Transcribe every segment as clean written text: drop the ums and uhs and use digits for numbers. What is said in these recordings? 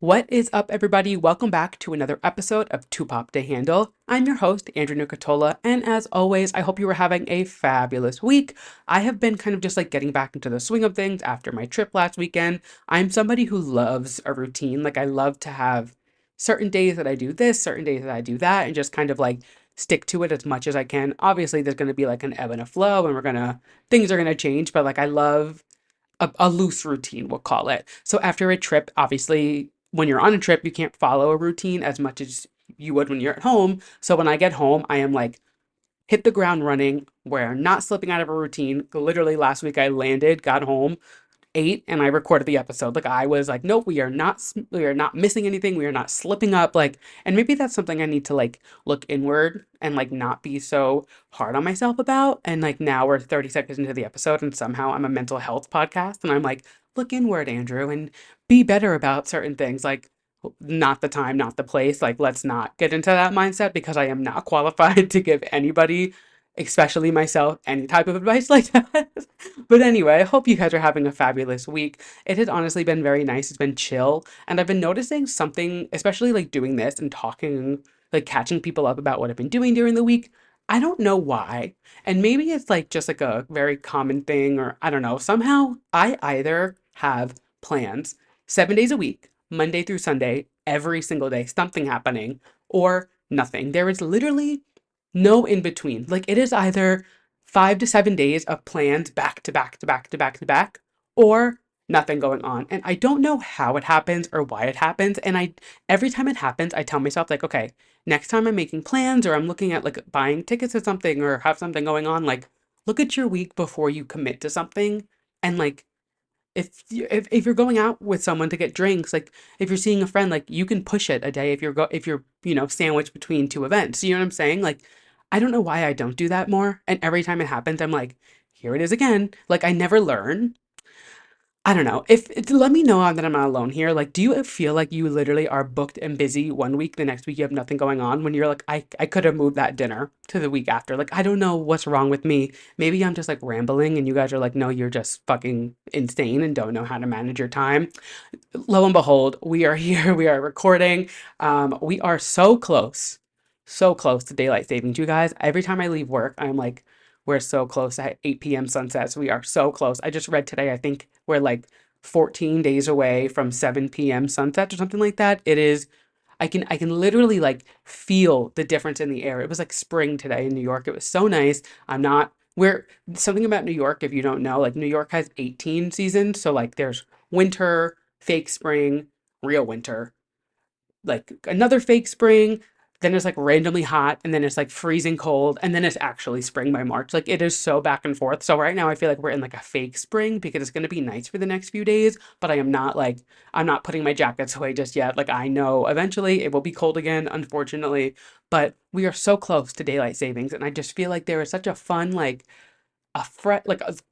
What is up, everybody? Welcome back to another episode of Two Pop to Handle. I'm your host, Andrew Nucatola, and as always, I hope you were having a fabulous week. I have been kind of just like getting back into the swing of things after my trip last weekend. I'm somebody who loves a routine. Like, I love to have certain days that I do this, certain days that I do that, and just kind of like stick to it as much as I can. Obviously, there's going to be like an ebb and a flow, and things are going to change, but like, I love a loose routine, we'll call it. So after a trip, obviously, when you're on a trip, you can't follow a routine as much as you would when you're at home. So when I get home, I am like, hit the ground running. We're not slipping out of a routine. Literally last week, I landed, got home, ate, and I recorded the episode. Like, I was like, nope, we are not missing anything. We are not slipping up. Like, and maybe that's something I need to like look inward and like not be so hard on myself about. And like now we're 30 seconds into the episode, and somehow I'm a mental health podcast, and I'm like, look inward, Andrew, and be better about certain things. Like, not the time, not the place. Like, let's not get into that mindset because I am not qualified to give anybody, especially myself, any type of advice like that. But anyway, I hope you guys are having a fabulous week. It has honestly been very nice. It's been chill. And I've been noticing something, especially like doing this and talking, like catching people up about what I've been doing during the week. I don't know why. And maybe it's like just like a very common thing, or I don't know. Somehow I either have plans 7 days a week, Monday through Sunday, every single day, something happening, or nothing. There is literally no in between. Like, it is either 5 to 7 days of plans back to back to back to back to back, or nothing going on. And I don't know how it happens or why it happens. And every time it happens, I tell myself, like, okay, next time I'm making plans or I'm looking at like buying tickets or something or have something going on, like, look at your week before you commit to something. And like, if you're going out with someone to get drinks, like if you're seeing a friend, like you can push it a day if you're sandwiched between two events. You know what I'm saying? Like, I don't know why I don't do that more. And every time it happens, I'm like, here it is again. Like, I never learn. I don't know. If let me know that I'm not alone here. Like, do you feel like you literally are booked and busy one week, the next week you have nothing going on when you're like, I could have moved that dinner to the week after. Like, I don't know what's wrong with me. Maybe I'm just like rambling and you guys are like, no, you're just fucking insane and don't know how to manage your time. Lo and behold, we are here. We are recording. We are so close to daylight savings, you guys. Every time I leave work, I'm like, we're so close at 8 p.m. sunsets. We are so close. I just read today, I think we're like 14 days away from 7 p.m. sunsets or something like that. It is, I can literally like feel the difference in the air. It was like spring today in New York. It was so nice. I'm not, we're, something about New York, if you don't know, like New York has 18 seasons. So like there's winter, fake spring, real winter, like another fake spring, then it's like randomly hot, and then it's like freezing cold, and then it's actually spring by March. Like, it is so back and forth. So right now I feel like we're in like a fake spring because it's going to be nice for the next few days, but I'm not putting my jackets away just yet. Like, I know eventually it will be cold again, unfortunately, but we are so close to daylight savings, and I just feel like there is such a fun like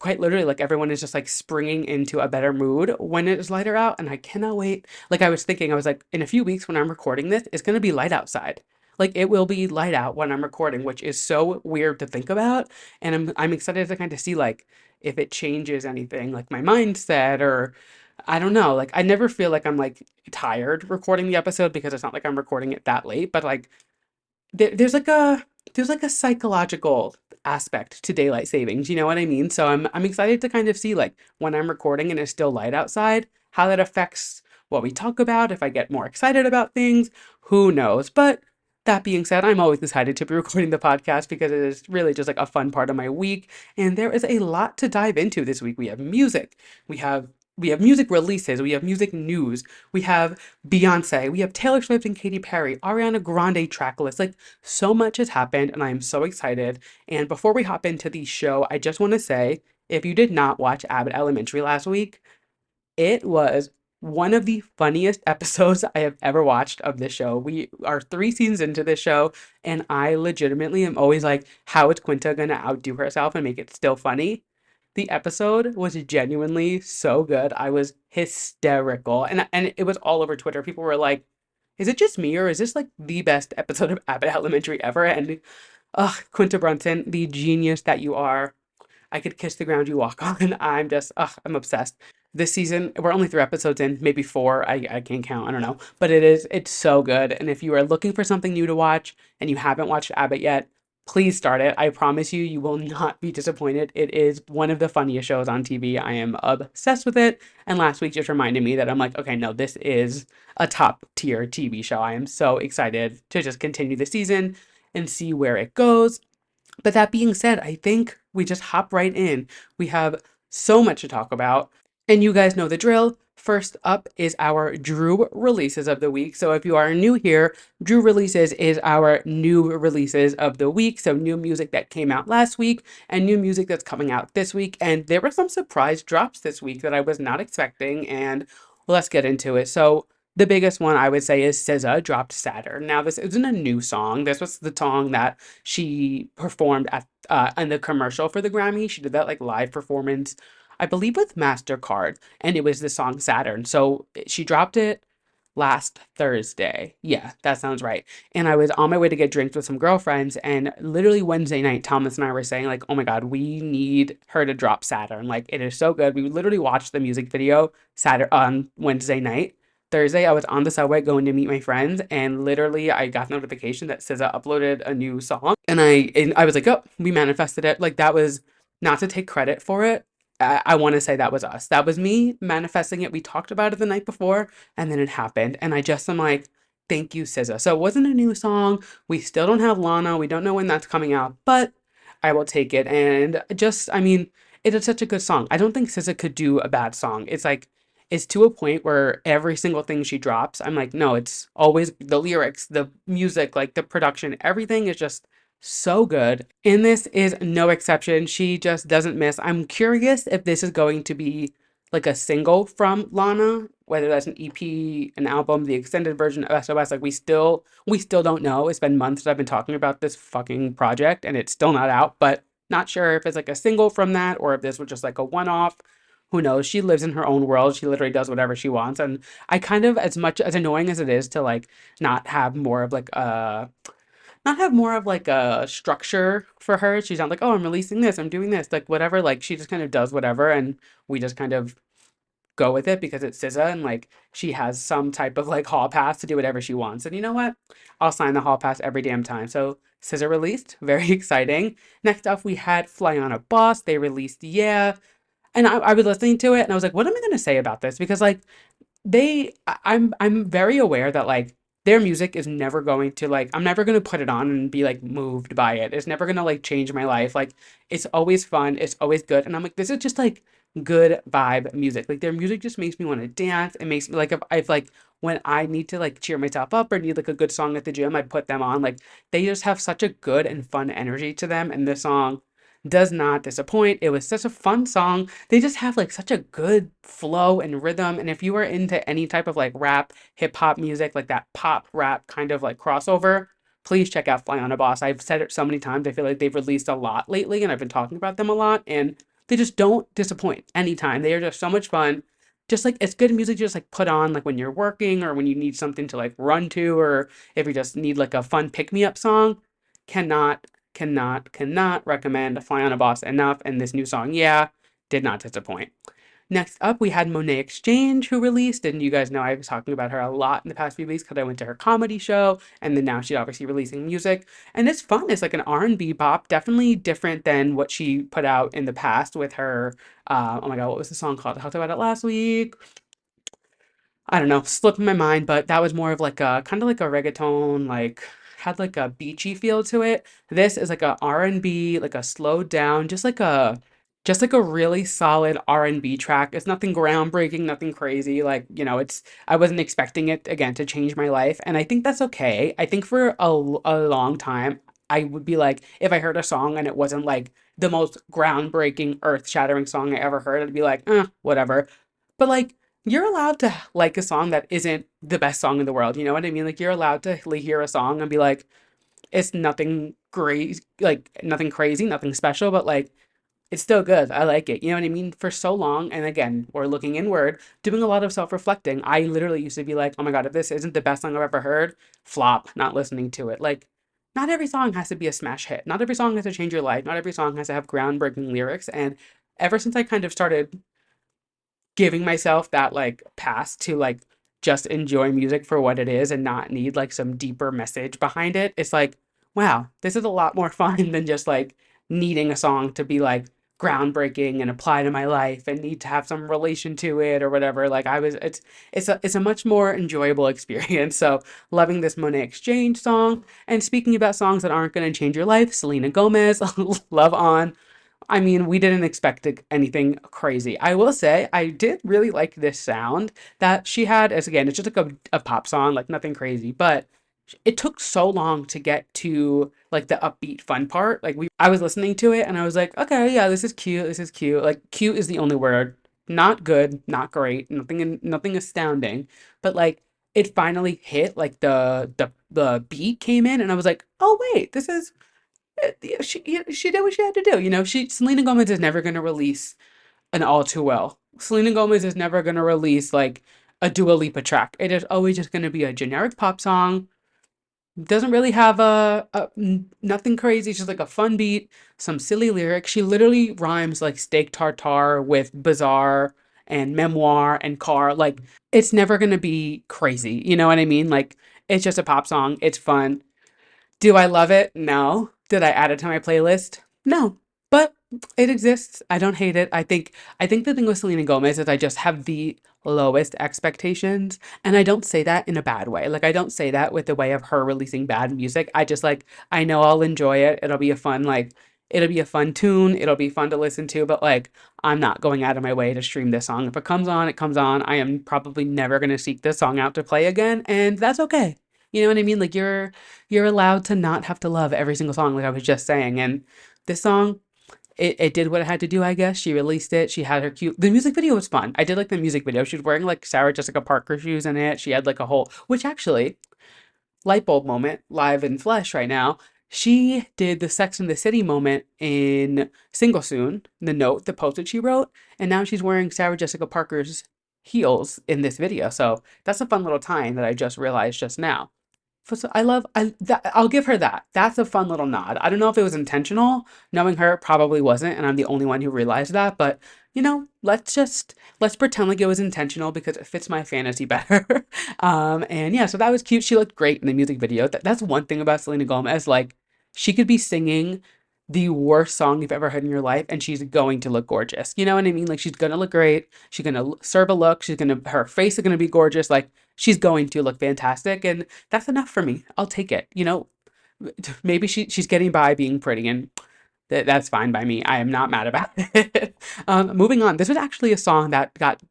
quite literally, like everyone is just like springing into a better mood when it is lighter out, and I cannot wait. Like, I was thinking, I was like, in a few weeks when I'm recording this, it's gonna be light outside. Like, it will be light out when I'm recording, which is so weird to think about. And I'm excited to kind of see like if it changes anything, like my mindset, or I don't know. Like, I never feel like I'm like tired recording the episode because it's not like I'm recording it that late, but like there's like a psychological aspect to daylight savings, you know what I mean? So I'm excited to kind of see like when I'm recording and it's still light outside, how that affects what we talk about, if I get more excited about things, who knows? But that being said, I'm always excited to be recording the podcast because it is really just like a fun part of my week. And there is a lot to dive into this week. We have music, we have we have music releases, we have music news, we have Beyonce, we have Taylor Swift and Katy Perry, Ariana Grande track list. Like, so much has happened, and I am so excited. And before we hop into the show, I just want to say, if you did not watch Abbott Elementary last week, it was one of the funniest episodes I have ever watched of this show. We are 3 seasons into this show, and I legitimately am always like, how is Quinta gonna outdo herself and make it still funny? The episode was genuinely so good. I was hysterical. And it was all over Twitter. People were like, is it just me or is this like the best episode of Abbott Elementary ever? And Quinta Brunson, the genius that you are. I could kiss the ground you walk on. I'm just, I'm obsessed. this season, we're only 3 episodes in, maybe four. I can't count. I don't know. But it's so good. And if you are looking for something new to watch and you haven't watched Abbott yet, please start it. I promise you, you will not be disappointed. It is one of the funniest shows on TV. I am obsessed with it. And last week just reminded me that I'm like, okay, no, this is a top tier TV show. I am so excited to just continue the season and see where it goes. But that being said, I think we just hop right in. We have so much to talk about, and you guys know the drill. First up is our Drew releases of the week. So if you are new here, Drew releases is our new releases of the week. So new music that came out last week and new music that's coming out this week. And there were some surprise drops this week that I was not expecting, and let's get into it. So the biggest one I would say is SZA dropped Saturn. Now this isn't a new song. This was the song that she performed at in the commercial for the Grammy. She did that like live performance, I believe with MasterCard, and it was the song Saturn. So she dropped it last Thursday. Yeah, that sounds right. And I was on my way to get drinks with some girlfriends, and literally Wednesday night, Thomas and I were saying like, "Oh my God, we need her to drop Saturn. Like it is so good." We literally watched the music video Saturday on Wednesday night. Thursday, I was on the subway going to meet my friends, and literally I got notification that SZA uploaded a new song, and I was like, oh, we manifested it. Like that was not to take credit for it. I want to say that was us. That was me manifesting it. We talked about it the night before, and then it happened. And I just am like, thank you, SZA. So it wasn't a new song. We still don't have Lana. We don't know when that's coming out, but I will take it. And just, I mean, it is such a good song. I don't think SZA could do a bad song. It's like it's to a point where every single thing she drops, I'm like, no, it's always the lyrics, the music, like the production, everything is just so good. And this is no exception. She just doesn't miss. I'm curious if this is going to be like a single from Lana, whether that's an EP, an album, the extended version of SOS. Like we still don't know. It's been months that I've been talking about this fucking project and it's still not out, but not sure if it's like a single from that or if this was just like a one-off. Who knows? She lives in her own world. She literally does whatever she wants. And I kind of, as much as annoying as it is to like not have more of like a not have more of like a structure for her. She's not like, oh, I'm releasing this, I'm doing this, like whatever. Like she just kind of does whatever, and we just kind of go with it because it's SZA and like she has some type of like hall pass to do whatever she wants. And you know what? I'll sign the hall pass every damn time. So SZA released, very exciting. Next up, we had Fly on a Boss. They released Yeah. And I was listening to it and I was like, what am I gonna say about this? Because like I'm very aware that like their music is never going to like I'm never gonna put it on and be like moved by it. It's never gonna like change my life. Like it's always fun, it's always good. And I'm like, this is just like good vibe music. Like their music just makes me want to dance. It makes me like if I've like when I need to like cheer myself up or need like a good song at the gym, I put them on. Like they just have such a good and fun energy to them. And this song does not disappoint. It was such a fun song. They just have like such a good flow and rhythm. And if you are into any type of like rap, hip hop music, like that pop rap kind of like crossover, please check out Fly on a Boss. I've said it so many times. I feel like they've released a lot lately and I've been talking about them a lot and they just don't disappoint anytime. They are just so much fun. Just like it's good music to just like put on like when you're working or when you need something to like run to or if you just need like a fun pick me up song. Cannot cannot recommend Fly on a Boss enough. And this new song, yeah, did not disappoint. Next up, we had Monet Exchange, who released, and you guys know I was talking about her a lot in the past few weeks because I went to her comedy show, and then now she's obviously releasing music, and it's fun. It's like an R&B bop, definitely different than what she put out in the past with her. Oh my God, what was the song called? I talked about it last week. I don't know, slipped my mind, but that was more of like a kind of like a reggaeton, like had like a beachy feel to it. This is like a R&B, like a slowed down, just like a really solid R&B track. It's nothing groundbreaking, nothing crazy. Like, it's I wasn't expecting it again to change my life, and I think that's okay. I think for a long time I would be like if I heard a song and it wasn't like the most groundbreaking, earth-shattering song I ever heard, I'd be like, whatever. But like you're allowed to like a song that isn't the best song in the world. You know what I mean? Like you're allowed to hear a song and be like, it's nothing great, like nothing crazy, nothing special, but like it's still good. I like it. You know what I mean? For so long, and again, we're looking inward, doing a lot of self-reflecting. I literally used to be like, oh my God, if this isn't the best song I've ever heard, flop, not listening to it. Like, not every song has to be a smash hit. Not every song has to change your life. Not every song has to have groundbreaking lyrics. And ever since I kind of started giving myself that like pass to like just enjoy music for what it is and not need like some deeper message behind it. It's like, wow, this is a lot more fun than just like needing a song to be like groundbreaking and apply to my life and need to have some relation to it or whatever. Like I was it's a much more enjoyable experience. So loving this Monet Exchange song. And speaking about songs that aren't going to change your life, Selena Gomez, Love On. I mean, we didn't expect anything crazy. I will say, I did really like this sound that she had. As again, it's just like a pop song, like nothing crazy, but it took so long to get to like the upbeat fun part. I was listening to it and I was like, okay, yeah, this is cute. This is cute. Like cute is the only word. Not good, not great, nothing astounding, but like it finally hit like the beat came in and I was like, oh wait, this is yeah, she did what she had to do. Selena Gomez is never gonna release an All Too Well. Selena Gomez is never gonna release like a Dua Lipa track. It is always just gonna be a generic pop song. Doesn't really have nothing crazy. It's just like a fun beat, some silly lyrics. She literally rhymes like steak tartare with bizarre and memoir and car. Like it's never gonna be crazy. You know what I mean? Like it's just a pop song. It's fun. Do I love it? No. Did I add it to my playlist? No. But it exists. I don't hate it. I think the thing with Selena Gomez is I just have the lowest expectations. And I don't say that in a bad way. Like I don't say that with the way of her releasing bad music. I just like I know I'll enjoy it. It'll be a fun tune. It'll be fun to listen to, but like I'm not going out of my way to stream this song. If it comes on, it comes on. I am probably never gonna seek this song out to play again, and that's okay. You know what I mean? Like you're allowed to not have to love every single song, like I was just saying. And this song, it did what it had to do, I guess. She released it. She had her cute. The music video was fun. I did like the music video. She was wearing like Sarah Jessica Parker shoes in it. She had like a whole, which actually, light bulb moment, live in flesh right now. She did the Sex and the City moment in Single Soon, the note, the post that she wrote. And now she's wearing Sarah Jessica Parker's heels in this video. So that's a fun little tie-in that I just realized just now. I love I'll give her that. That's a fun little nod. I don't know if it was intentional. Knowing her, it probably wasn't, and I'm the only one who realized that. But let's pretend like it was intentional because it fits my fantasy better. And yeah, so that was cute. She looked great in the music video. That's one thing about Selena Gomez. Like she could be singing the worst song you've ever heard in your life, and she's going to look gorgeous. You know what I mean? Like she's gonna look great. She's gonna serve a look. Her face is gonna be gorgeous. Like she's going to look fantastic, and that's enough for me. I'll take it. Maybe she's getting by being pretty, and that's fine by me. I am not mad about it. Moving on. This was actually a song that got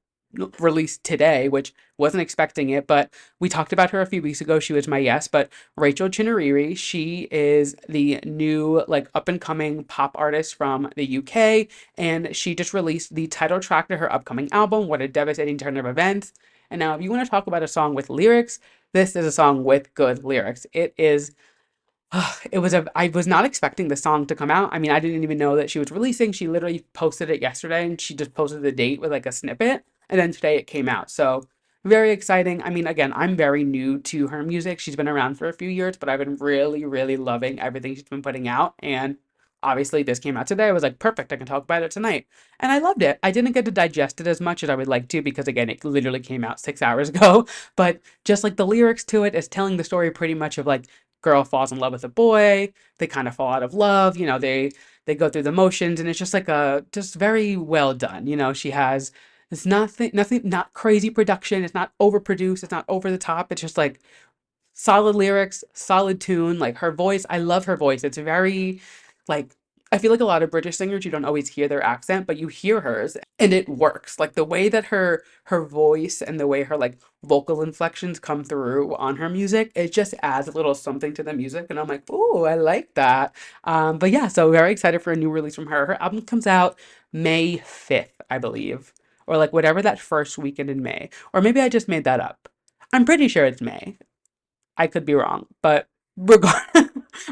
released today, which wasn't expecting it, but we talked about her a few weeks ago. She was my yes, but Rachel Chinariri, she is the new like up and coming pop artist from the UK, and she just released the title track to her upcoming album, What a Devastating Turn of Events. And now if you want to talk about a song with lyrics, this is a song with good lyrics. It is I was not expecting the song to come out. I mean, I didn't even know that she was releasing. She literally posted it yesterday and she just posted the date with like a snippet. And then today it came out. So very exciting. I mean, again, I'm very new to her music. She's been around for a few years, but I've been really, really loving everything she's been putting out. And obviously this came out today. I was like, perfect, I can talk about it tonight. And I loved it. I didn't get to digest it as much as I would like to because again, it literally came out 6 hours ago. But just like the lyrics to it is telling the story pretty much of like girl falls in love with a boy, they kind of fall out of love, they go through the motions and it's just like a just very well done. She has it's nothing not crazy production, it's not overproduced, it's not over the top, it's just like solid lyrics, solid tune, like her voice. I love her voice. It's very like I feel like a lot of British singers, you don't always hear their accent, but you hear hers and it works. Like the way that her voice and the way her like vocal inflections come through on her music, it just adds a little something to the music. And I'm like, oh, I like that. But yeah, so very excited for a new release from her. Her album comes out May 5th, I believe, or like whatever that first weekend in May. Or maybe I just made that up. I'm pretty sure it's May. I could be wrong, but regard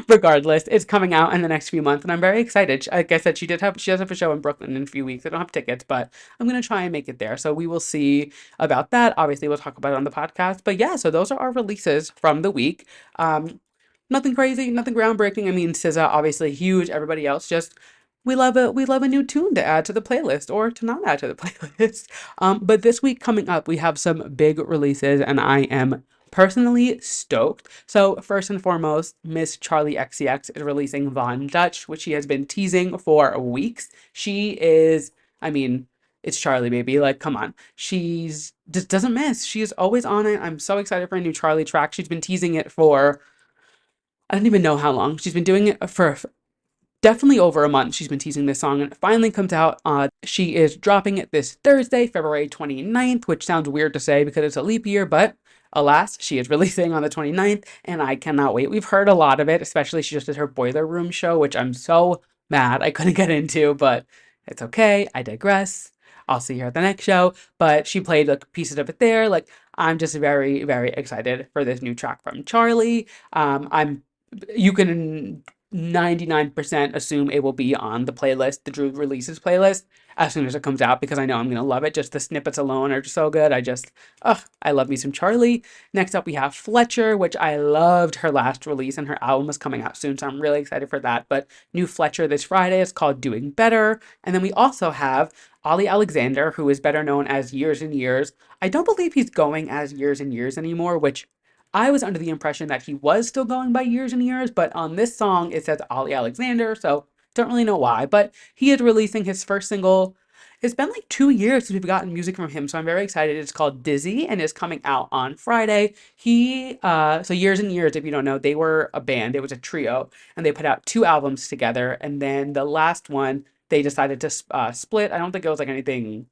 regardless, it's coming out in the next few months, and I'm very excited. Like I said, she does have a show in Brooklyn in a few weeks. I don't have tickets, but I'm gonna try and make it there. So we will see about that. Obviously, we'll talk about it on the podcast. But yeah, so those are our releases from the week. Nothing crazy, nothing groundbreaking. I mean, SZA obviously huge. Everybody else just we love a new tune to add to the playlist or to not add to the playlist. But this week coming up, we have some big releases, and I am personally stoked. So first and foremost, Miss Charli XCX is releasing Von Dutch, which she has been teasing for weeks. She is, I mean, it's Charli, baby. Like, come on. She's just doesn't miss. She is always on it. I'm so excited for a new Charli track. She's been teasing it for I don't even know how long. She's been doing it for definitely over a month. She's been teasing this song and it finally comes out. She is dropping it this Thursday, February 29th, which sounds weird to say because it's a leap year, but alas, she is releasing on the 29th and I cannot wait. We've heard a lot of it, especially she just did her Boiler Room show, which I'm so mad I couldn't get into, but it's okay. I digress. I'll see her at the next show, but she played like pieces of it there. Like I'm just very, very excited for this new track from Charli. I'm you can 99% assume it will be on the playlist, the Drew releases playlist, as soon as it comes out because I know I'm gonna love it. Just the snippets alone are just so good. I love me some Charli. Next up, we have FLETCHER, which I loved her last release, and her album is coming out soon, so I'm really excited for that. But new FLETCHER this Friday is called Doing Better. And then we also have Olly Alexander, who is better known as Years and Years. I don't believe he's going as Years and Years anymore, which I was under the impression that he was still going by Years and Years, but on this song it says Olly Alexander, so don't really know why. But he is releasing his first single. It's been like 2 years since we've gotten music from him, so I'm very excited. It's called Dizzy and is coming out on Friday. So Years and Years, if you don't know, they were a band. It was a trio, and they put out two albums together. And then the last one, they decided to split. I don't think it was like anything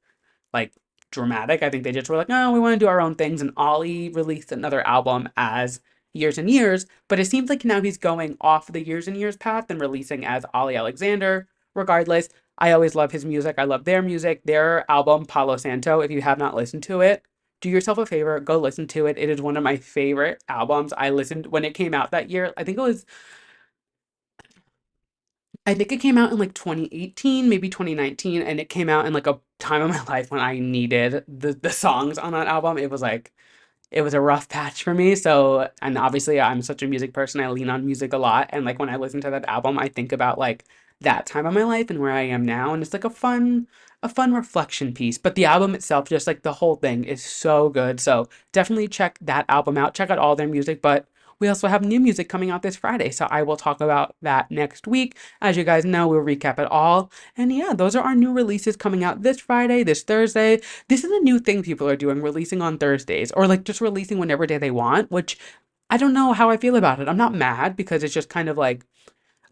like dramatic. I think they just were like, no, we want to do our own things. And Ollie released another album as Years and Years, but it seems like now he's going off the Years and Years path and releasing as Olly Alexander. Regardless, I always love his music. I love their music. Their album, Palo Santo, if you have not listened to it, do yourself a favor, go listen to it. It is one of my favorite albums. I listened when it came out that year. I think it came out in like 2018, maybe 2019, and it came out in like a time of my life when I needed the songs on that album. It was a rough patch for me. So, and obviously I'm such a music person. I lean on music a lot. And like when I listen to that album, I think about like that time of my life and where I am now. And it's like a fun reflection piece. But the album itself, just like the whole thing is so good. So definitely check that album out. Check out all their music. But we also have new music coming out this Friday. So I will talk about that next week. As you guys know, we'll recap it all. And yeah, those are our new releases coming out this Friday, this Thursday. This is a new thing people are doing, releasing on Thursdays or like just releasing whenever day they want, which I don't know how I feel about it. I'm not mad because it's just kind of like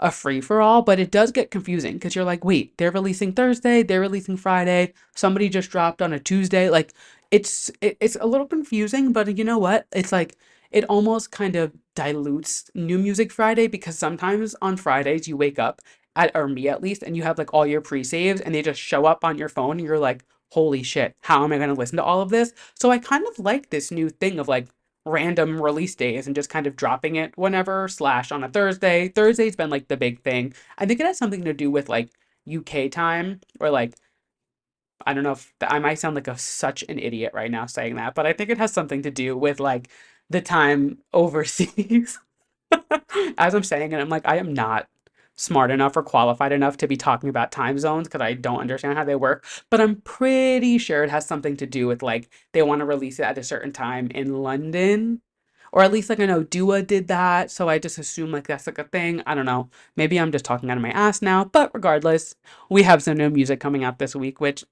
a free for all, but it does get confusing because you're like, wait, they're releasing Thursday, they're releasing Friday, somebody just dropped on a Tuesday. Like it's a little confusing, but you know what? It's like it almost kind of dilutes New Music Friday because sometimes on Fridays you wake up or me at least, and you have like all your pre-saves and they just show up on your phone and you're like, holy shit, how am I going to listen to all of this? So I kind of like this new thing of like random release days and just kind of dropping it whenever slash on a Thursday. Thursday's been like the big thing. I think it has something to do with like UK time or like I don't know if I might sound like such an idiot right now saying that, but I think it has something to do with like the time overseas. As I'm saying it, I'm like, I am not smart enough or qualified enough to be talking about time zones because I don't understand how they work. But I'm pretty sure it has something to do with like they want to release it at a certain time in London. Or at least like I know Dua did that, so I just assume like that's like a thing. I don't know. Maybe I'm just talking out of my ass now, but regardless, we have some new music coming out this week, which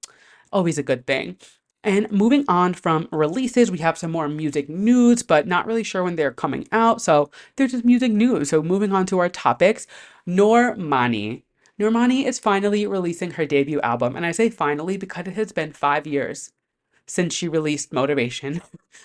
always a good thing. And moving on from releases, we have some more music news, but not really sure when they're coming out. So there's just music news. So moving on to our topics, Normani. Normani is finally releasing her debut album. And I say finally because it has been 5 years since she released Motivation,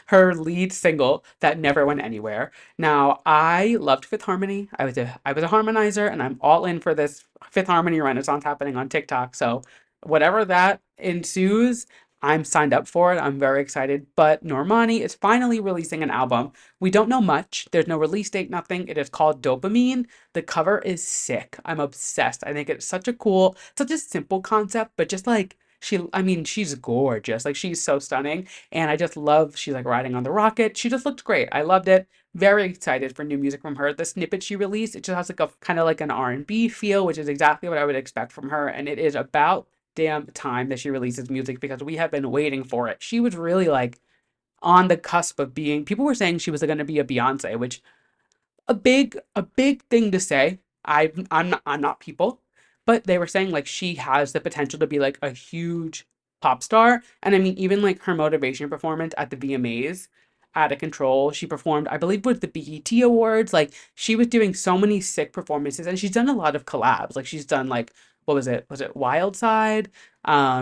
her lead single that never went anywhere. Now, I loved Fifth Harmony. I was a harmonizer and I'm all in for this Fifth Harmony renaissance happening on TikTok. So whatever that ensues, I'm signed up for it. I'm very excited. But Normani is finally releasing an album. We don't know much. There's no release date, nothing. It is called Dopamine. The cover is sick. I'm obsessed. I think it's such a simple concept, but just like I mean, she's gorgeous. Like she's so stunning. And I just love, she's like riding on the rocket. She just looked great. I loved it. Very excited for new music from her. The snippet she released, it just has like a kind of like an R&B feel, which is exactly what I would expect from her. And it is about damn time that she releases music because we have been waiting for it. She was really like on the cusp of being, people were saying she was going to be a Beyonce, which a big thing to say. I'm not people, but they were saying like she has the potential to be like a huge pop star. And I mean, even like her motivation performance at the VMAs, out of control. She performed, I believe, with the BET Awards. Like she was doing so many sick performances, and she's done a lot of collabs. Like she's done like what was it? Was it Wild Side?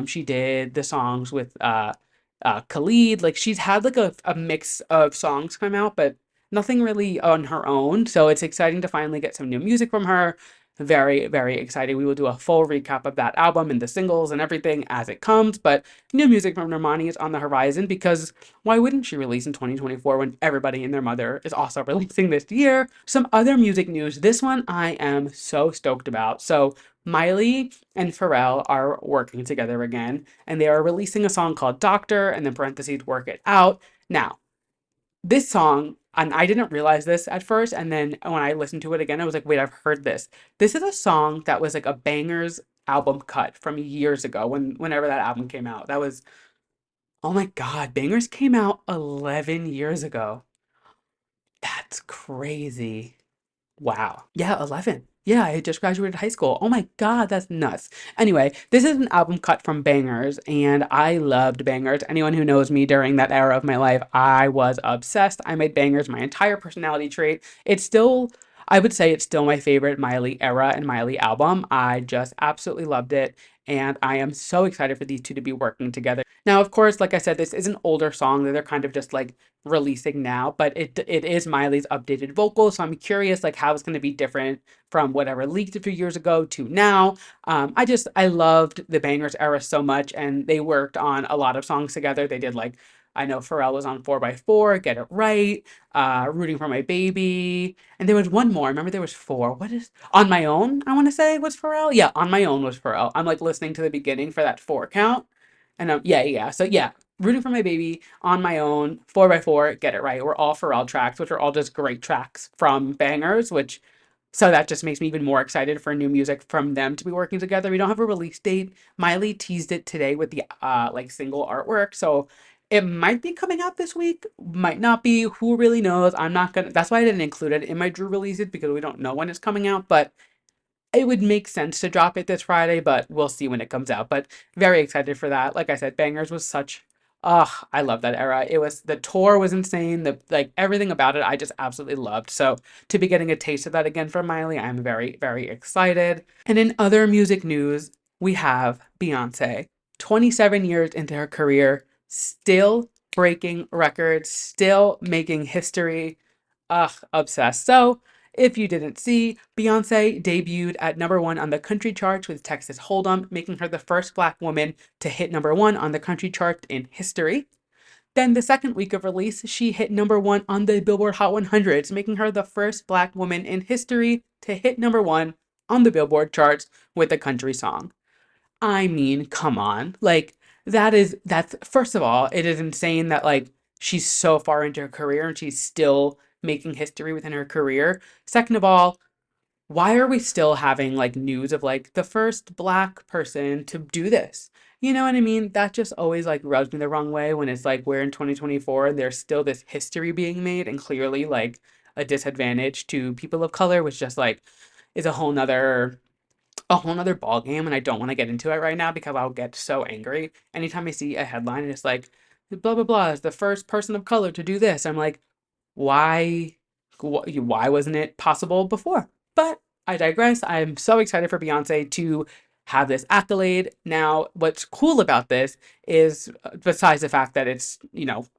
She did the songs with Khalid. Like she's had like a mix of songs come out, but nothing really on her own. So it's exciting to finally get some new music from her. Very, very excited. We will do a full recap of that album and the singles and everything as it comes. But new music from Normani is on the horizon because why wouldn't she release in 2024 when everybody and their mother is also releasing this year? Some other music news. This one I am so stoked about. So Miley and Pharrell are working together again, and they are releasing a song called Doctor, and then parentheses, Work It Out. Now, this song, and I didn't realize this at first, and then when I listened to it again, I was like, wait, I've heard this. This is a song that was like a Bangers album cut from years ago whenever that album came out. That was, oh my God, Bangers came out 11 years ago. That's crazy. Wow. Yeah, 11. Yeah, I just graduated high school. Oh my God, that's nuts. Anyway, this is an album cut from Bangers, and I loved Bangers. Anyone who knows me during that era of my life, I was obsessed. I made Bangers my entire personality trait. It's still, I would say it's still my favorite Miley era and Miley album. I just absolutely loved it, and I am so excited for these two to be working together. Now, of course, like I said, this is an older song that they're kind of just like releasing now, but it is Miley's updated vocals, so I'm curious like how it's going to be different from whatever leaked a few years ago to now. I loved the Bangers era so much, and they worked on a lot of songs together. They did like, I know Pharrell was on 4 by 4 Get It Right, Rooting for My Baby, and there was one more. I remember there was four. What is On My Own? I want to say was Pharrell. Yeah, On My Own was Pharrell. I'm like listening to the beginning for that four count, and yeah, yeah. So yeah, Rooting for My Baby, On My Own, 4 by 4 Get It Right were all Pharrell tracks, which are all just great tracks from Bangers, which so that just makes me even more excited for new music from them to be working together. We don't have a release date. Miley teased it today with the like single artwork, so it might be coming out this week, might not be. Who really knows? I'm not gonna. That's why I didn't include it in my Drew releases because we don't know when it's coming out, but it would make sense to drop it this Friday, but we'll see when it comes out. But very excited for that. Like I said, Bangers was such I love that era. It was the tour was insane. The like everything about it I just absolutely loved. So to be getting a taste of that again from Miley, I'm very, very excited. And in other music news, we have Beyonce. 27 years into her career, still breaking records, still making history. Ugh, obsessed. So if you didn't see, Beyonce debuted at #1 on the country charts with Texas Hold'em, making her the first Black woman to hit #1 on the country chart in history. Then the second week of release, she hit #1 on the Billboard Hot 100s, making her the first Black woman in history to hit #1 on the Billboard charts with a country song. I mean, come on. Like that's first of all, it is insane that like she's so far into her career and she's still making history within her career. Second of all, why are we still having like news of like the first Black person to do this? You know what I mean? That just always like rubs me the wrong way when it's like we're in 2024 and there's still this history being made and clearly like a disadvantage to people of color, which just like is a whole nother ball game, and I don't want to get into it right now because I'll get so angry anytime I see a headline and it's like blah blah blah is the first person of color to do this. I'm like, why why wasn't it possible before? But I digress. I'm so excited for Beyonce to have this accolade. Now, what's cool about this is besides the fact that it's,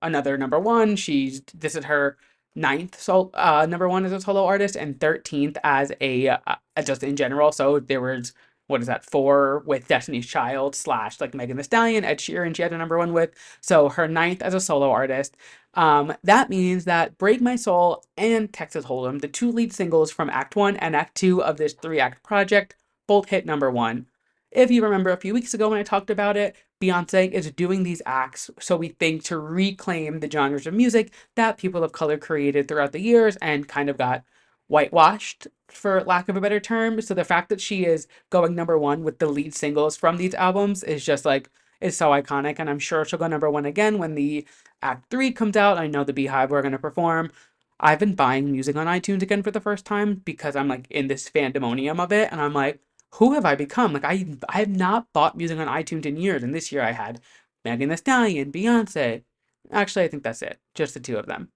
another #1, this is her ninth #1 as a solo artist and 13th as a just in general. So there was what is that, four with Destiny's Child slash like Megan Thee Stallion, Ed Sheeran, she had a #1 with. So her ninth as a solo artist. That means that Break My Soul and Texas Hold'em, the two lead singles from Act 1 and Act 2 of this three-act project, both hit #1. If you remember a few weeks ago when I talked about it, Beyonce is doing these acts, so we think, to reclaim the genres of music that people of color created throughout the years and kind of got whitewashed, for lack of a better term. So the fact that she is going number one with the lead singles from these albums is just like, is so iconic. And I'm sure she'll go number one again when the Act 3 comes out. I know the Beehive are going to perform. I've been buying music on iTunes again for the first time because I'm like in this fandomonium of it. And I'm like, who have I become? Like I have not bought music on iTunes in years, and this year I had Megan Thee Stallion, Beyonce. Actually, I think that's it. Just the two of them.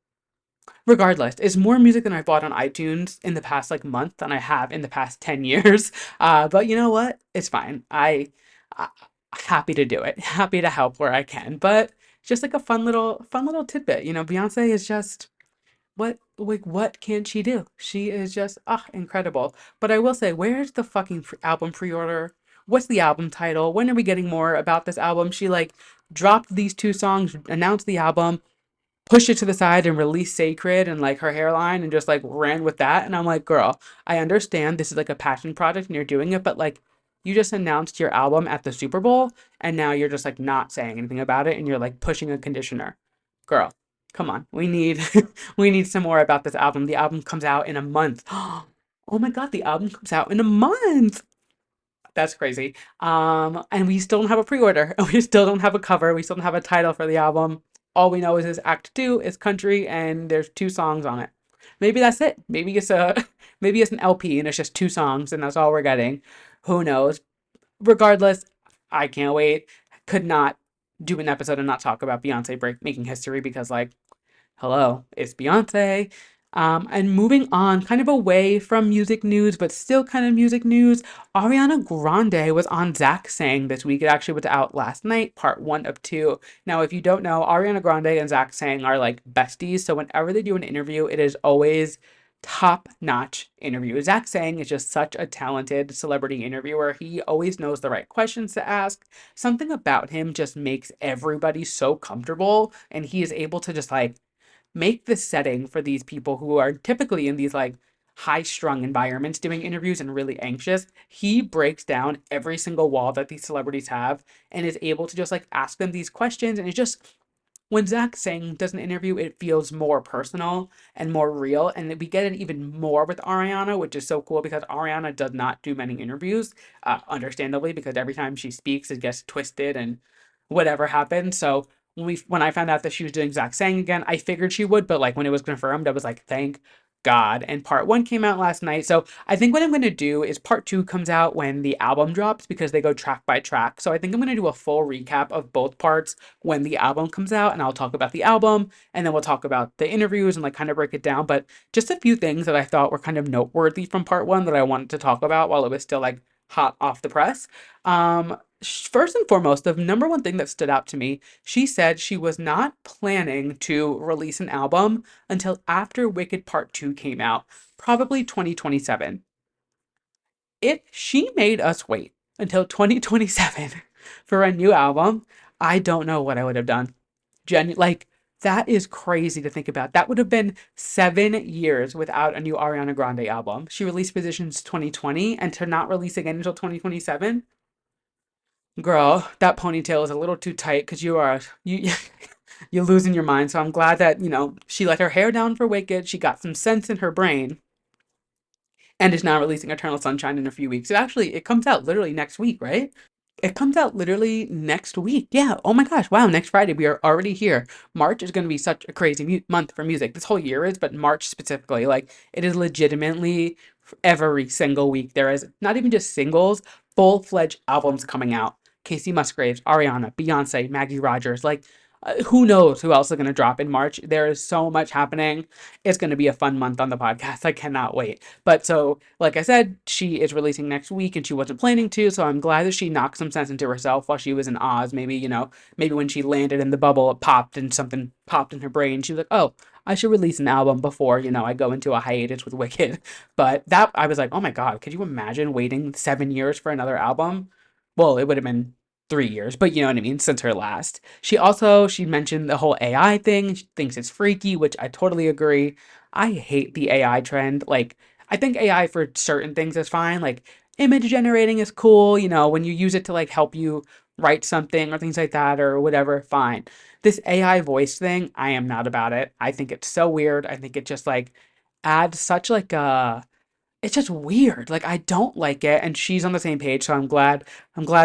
Regardless, it's more music than I've bought on iTunes in the past like month than I have in the past 10 years. But you know what? It's fine. I happy to do it. Happy to help where I can. But it's just like a fun little tidbit. You know, Beyonce is just what can she do? She is just incredible. But I will say, where's the fucking album pre-order? What's the album title? When are we getting more about this album? She like dropped these two songs, announced the album, pushed it to the side and released Sacred and like her hairline and just like ran with that. And I'm like, girl, I understand this is like a passion project and you're doing it, but like you just announced your album at the Super Bowl and now you're just like not saying anything about it and you're like pushing a conditioner. Girl, come on. We need we need some more about this album. The album comes out in a month. Oh my God, the album comes out in a month. That's crazy. And we still don't have a pre-order. We still don't have a cover. We still don't have a title for the album. All we know is this Act 2 is country and there's two songs on it. Maybe that's it. Maybe it's a maybe it's an LP and it's just two songs and that's all we're getting. Who knows? Regardless, I can't wait. Could not do an episode and not talk about Beyonce making history because like hello, it's Beyonce. And moving on, kind of away from music news, but still kind of music news, Ariana Grande was on Zach Sang this week. It actually was out last night, part one of two. Now, if you don't know, Ariana Grande and Zach Sang are like besties. So whenever they do an interview, it is always top-notch interview. Zach Sang is just such a talented celebrity interviewer. He always knows the right questions to ask. Something about him just makes everybody so comfortable, and he is able to just like make the setting for these people who are typically in these like high strung environments doing interviews and really anxious. He breaks down every single wall that these celebrities have and is able to just like ask them these questions. And it's just when Zach Sang does an interview, it feels more personal and more real. And we get it even more with Ariana, which is so cool because Ariana does not do many interviews, understandably, because every time she speaks, it gets twisted and whatever happens. So when I found out that she was doing Zach Sang again, I figured she would, but like when it was confirmed, I was like, thank God. And part one came out last night. So I think what I'm going to do is part two comes out when the album drops because they go track by track. So I think I'm going to do a full recap of both parts when the album comes out and I'll talk about the album and then we'll talk about the interviews and like kind of break it down. But just a few things that I thought were kind of noteworthy from part one that I wanted to talk about while it was still like hot off the press. First and foremost, the number one thing that stood out to me, she said she was not planning to release an album until after Wicked Part 2 came out, probably 2027. If she made us wait until 2027 for a new album, I don't know what I would have done. Like, that is crazy to think about. That would have been 7 years without a new Ariana Grande album. She released Positions 2020, and to not release again until 2027, girl, that ponytail is a little too tight because you you're losing your mind. So I'm glad that, she let her hair down for Wicked. She got some sense in her brain and is now releasing Eternal Sunshine in a few weeks. It comes out literally next week, right? It comes out literally next week. Yeah. Oh my gosh. Wow. Next Friday. We are already here. March is going to be such a crazy month for music. This whole year is, but March specifically, like it is legitimately every single week. There is not even just singles, full-fledged albums coming out. Casey Musgraves, Ariana, Beyonce, Maggie Rogers. Like, who knows who else is going to drop in March? There is so much happening. It's going to be a fun month on the podcast. I cannot wait. But so, like I said, she is releasing next week and she wasn't planning to. So I'm glad that she knocked some sense into herself while she was in Oz. Maybe, maybe when she landed in the bubble, it popped and something popped in her brain. She was like, oh, I should release an album before, I go into a hiatus with Wicked. But that, I was like, oh my God, could you imagine waiting 7 years for another album? Well, it would have been 3 years, but you know what I mean, since her last. She mentioned the whole AI thing. She thinks it's freaky, which I totally agree. I hate the AI trend. Like, I think AI for certain things is fine. Like, image generating is cool, you know, when you use it to like help you write something or things like that or whatever, fine. This AI voice thing, I am not about it. I think it's so weird. I think it just like adds such like a it's just weird. Like I don't like it, and she's on the same page, so I'm glad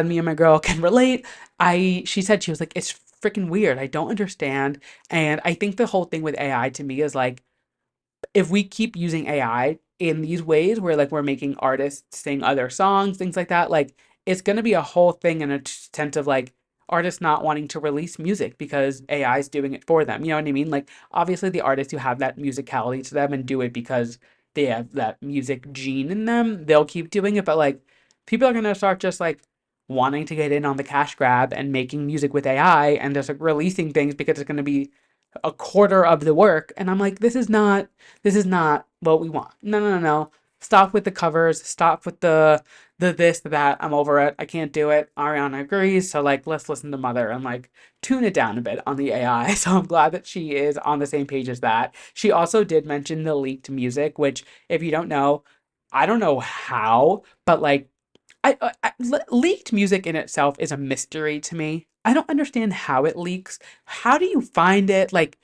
me and my girl can relate. I She said she was like it's freaking weird. I don't understand. And I think the whole thing with AI to me is like if we keep using AI in these ways where like we're making artists sing other songs, things like that, like it's gonna be a whole thing in a sense of like artists not wanting to release music because AI is doing it for them. You know what I mean? Like obviously the artists who have that musicality to them and do it because they have that music gene in them, they'll keep doing it. But like people are gonna start just like wanting to get in on the cash grab and making music with AI and just like releasing things because it's gonna be a quarter of the work. And I'm like, this is not what we want. No, no, no, no. Stop with the covers. Stop with the this, the that. I'm over it. I can't do it. Ariana agrees. So like let's listen to Mother and like tune it down a bit on the AI. So I'm glad that she is on the same page as that. She also did mention the leaked music, which if you don't know, I don't know how, but like leaked music in itself is a mystery to me. I don't understand how it leaks. How do you find it? Like,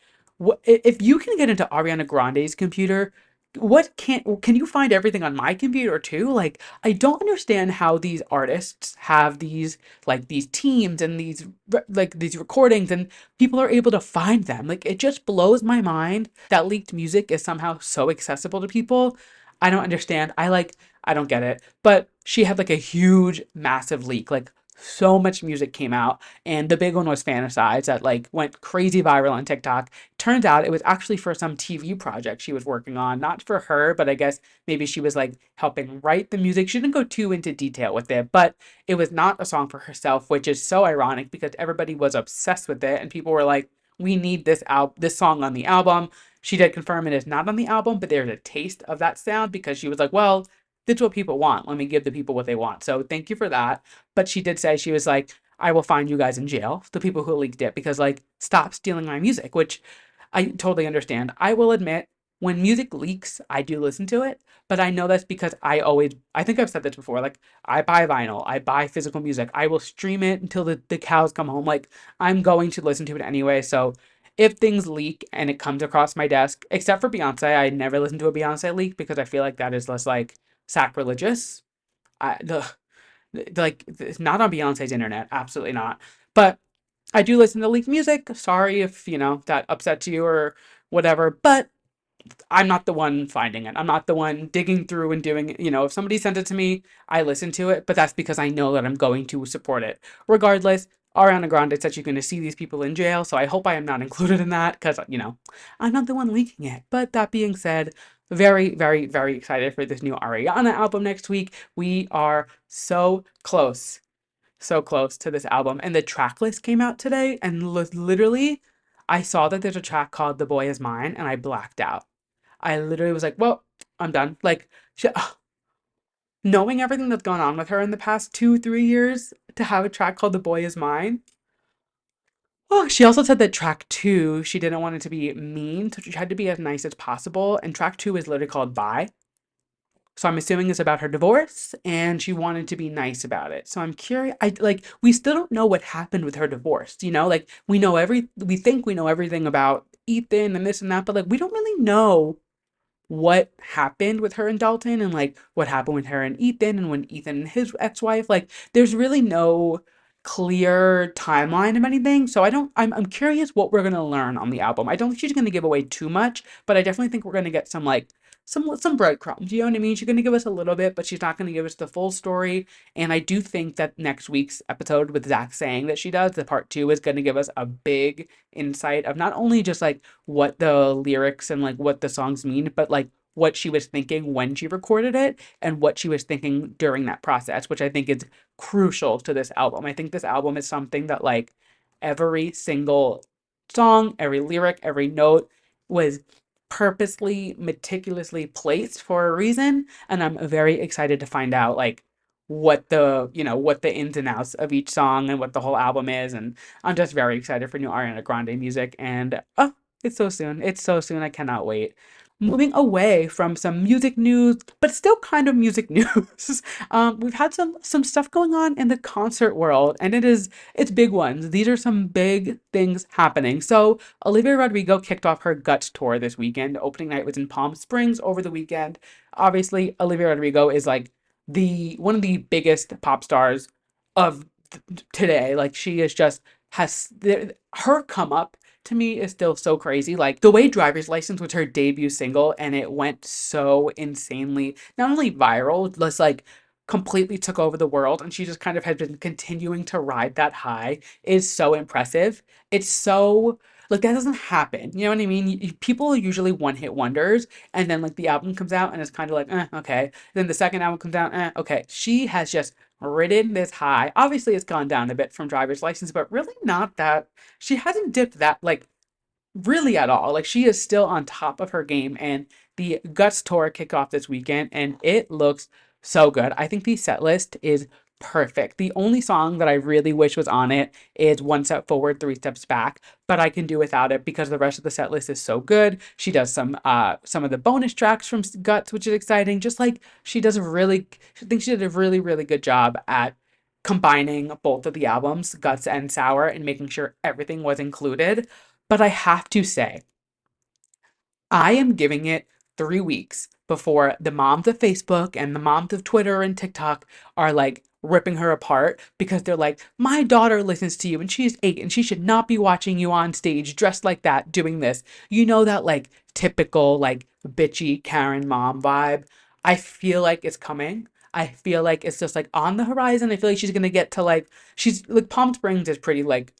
if you can get into Ariana Grande's computer, what can you find everything on my computer too? Like, I don't understand how these artists have these like these teams and these like these recordings and people are able to find them. Like, it just blows my mind that leaked music is somehow so accessible to people. I don't understand. I don't get it. But she had like a huge, massive leak. Like so much music came out, and the big one was Fantasize that like went crazy viral on TikTok. Turns out it was actually for some TV project she was working on, not for her, but I guess maybe she was like helping write the music. She didn't go too into detail with it, but it was not a song for herself, which is so ironic because everybody was obsessed with it, and people were like, "We need this song on the album." She did confirm it is not on the album, but there's a taste of that sound because she was like, "Well, that's what people want. Let me give the people what they want." So thank you for that. But she did say she was like, I will find you guys in jail, the people who leaked it, because like stop stealing my music, which I totally understand. I will admit, when music leaks, I do listen to it, but I know that's because I think I've said this before, like I buy vinyl, I buy physical music, I will stream it until the cows come home. Like I'm going to listen to it anyway. So if things leak and it comes across my desk, except for Beyonce, I never listen to a Beyonce leak because I feel like that is less like sacrilegious. The like it's not on Beyonce's internet, absolutely not. But I do listen to leaked music. Sorry if you know that upsets you or whatever. But I'm not the one finding it. I'm not the one digging through and doing it. You know, if somebody sent it to me, I listen to it, but that's because I know that I'm going to support it. Regardless, Ariana Grande said she's going to see these people in jail, so I hope I am not included in that because, you know, I'm not the one leaking it. But that being said, very, very, very excited for this new Ariana album next week. We are so close to this album. And the track list came out today, and literally, I saw that there's a track called The Boy Is Mine, and I blacked out. I literally was like, well, I'm done. Like, knowing everything that's gone on with her in the past 2, 3 years to have a track called The Boy Is Mine. Oh, she also said that track two, she didn't want it to be mean, so she tried to be as nice as possible. And track two is literally called Bye. So I'm assuming it's about her divorce and she wanted to be nice about it. So I'm curious. I like we still don't know what happened with her divorce, you know? Like we think we know everything about Ethan and this and that, but like we don't really know what happened with her and Dalton and like what happened with her and Ethan and when Ethan and his ex-wife like there's really no clear timeline of anything. So I'm curious what we're gonna learn on the album. I don't think she's gonna give away too much, but I definitely think we're gonna get some like some breadcrumbs. You know what I mean? She's gonna give us a little bit, but she's not gonna give us the full story. And I do think that next week's episode with Zach saying that she does, the part two is gonna give us a big insight of not only just like what the lyrics and like what the songs mean, but like what she was thinking when she recorded it and what she was thinking during that process, which I think is crucial to this album. I think this album is something that like every single song, every lyric, every note was purposely, meticulously placed for a reason, and I'm very excited to find out like what what the ins and outs of each song and what the whole album is, and I'm just very excited for new Ariana Grande music and oh, it's so soon. It's so soon. I cannot wait. moving away from some music news, but still kind of music news. We've had some stuff going on in the concert world, and it's big ones. These are some big things happening. So Olivia Rodrigo kicked off her Guts tour this weekend. Opening night was in Palm Springs over the weekend. Obviously, Olivia Rodrigo is like the one of the biggest pop stars of today. Like she is just her come up to me is still so crazy. Like the way Driver's License was her debut single and it went so insanely not only viral, just like completely took over the world, and she just kind of has been continuing to ride that high is so impressive. It's so like that doesn't happen. You know what I mean? People are usually one hit wonders, and then like the album comes out and it's kind of like, okay. Then the second album comes out, okay. She has just ridden this high. Obviously, it's gone down a bit from Driver's License, but really not that. She hasn't dipped that like really at all. Like she is still on top of her game, and the Guts tour kicked off this weekend, and it looks so good. I think the set list is perfect. The only song that I really wish was on it is One Step Forward, Three Steps Back, but I can do without it because the rest of the set list is so good. She does some of the bonus tracks from Guts, which is exciting. Just like I think she did a really good job at combining both of the albums, Guts and Sour, and making sure everything was included. But I have to say, I am giving it 3 weeks before the moms of Facebook and the moms of Twitter and TikTok are like ripping her apart because they're like, my daughter listens to you and she's 8 and she should not be watching you on stage dressed like that doing this. You know, that like typical like bitchy Karen mom vibe. I feel like it's coming. I feel like it's just like on the horizon. I feel like she's gonna get to like she's like Palm Springs is pretty like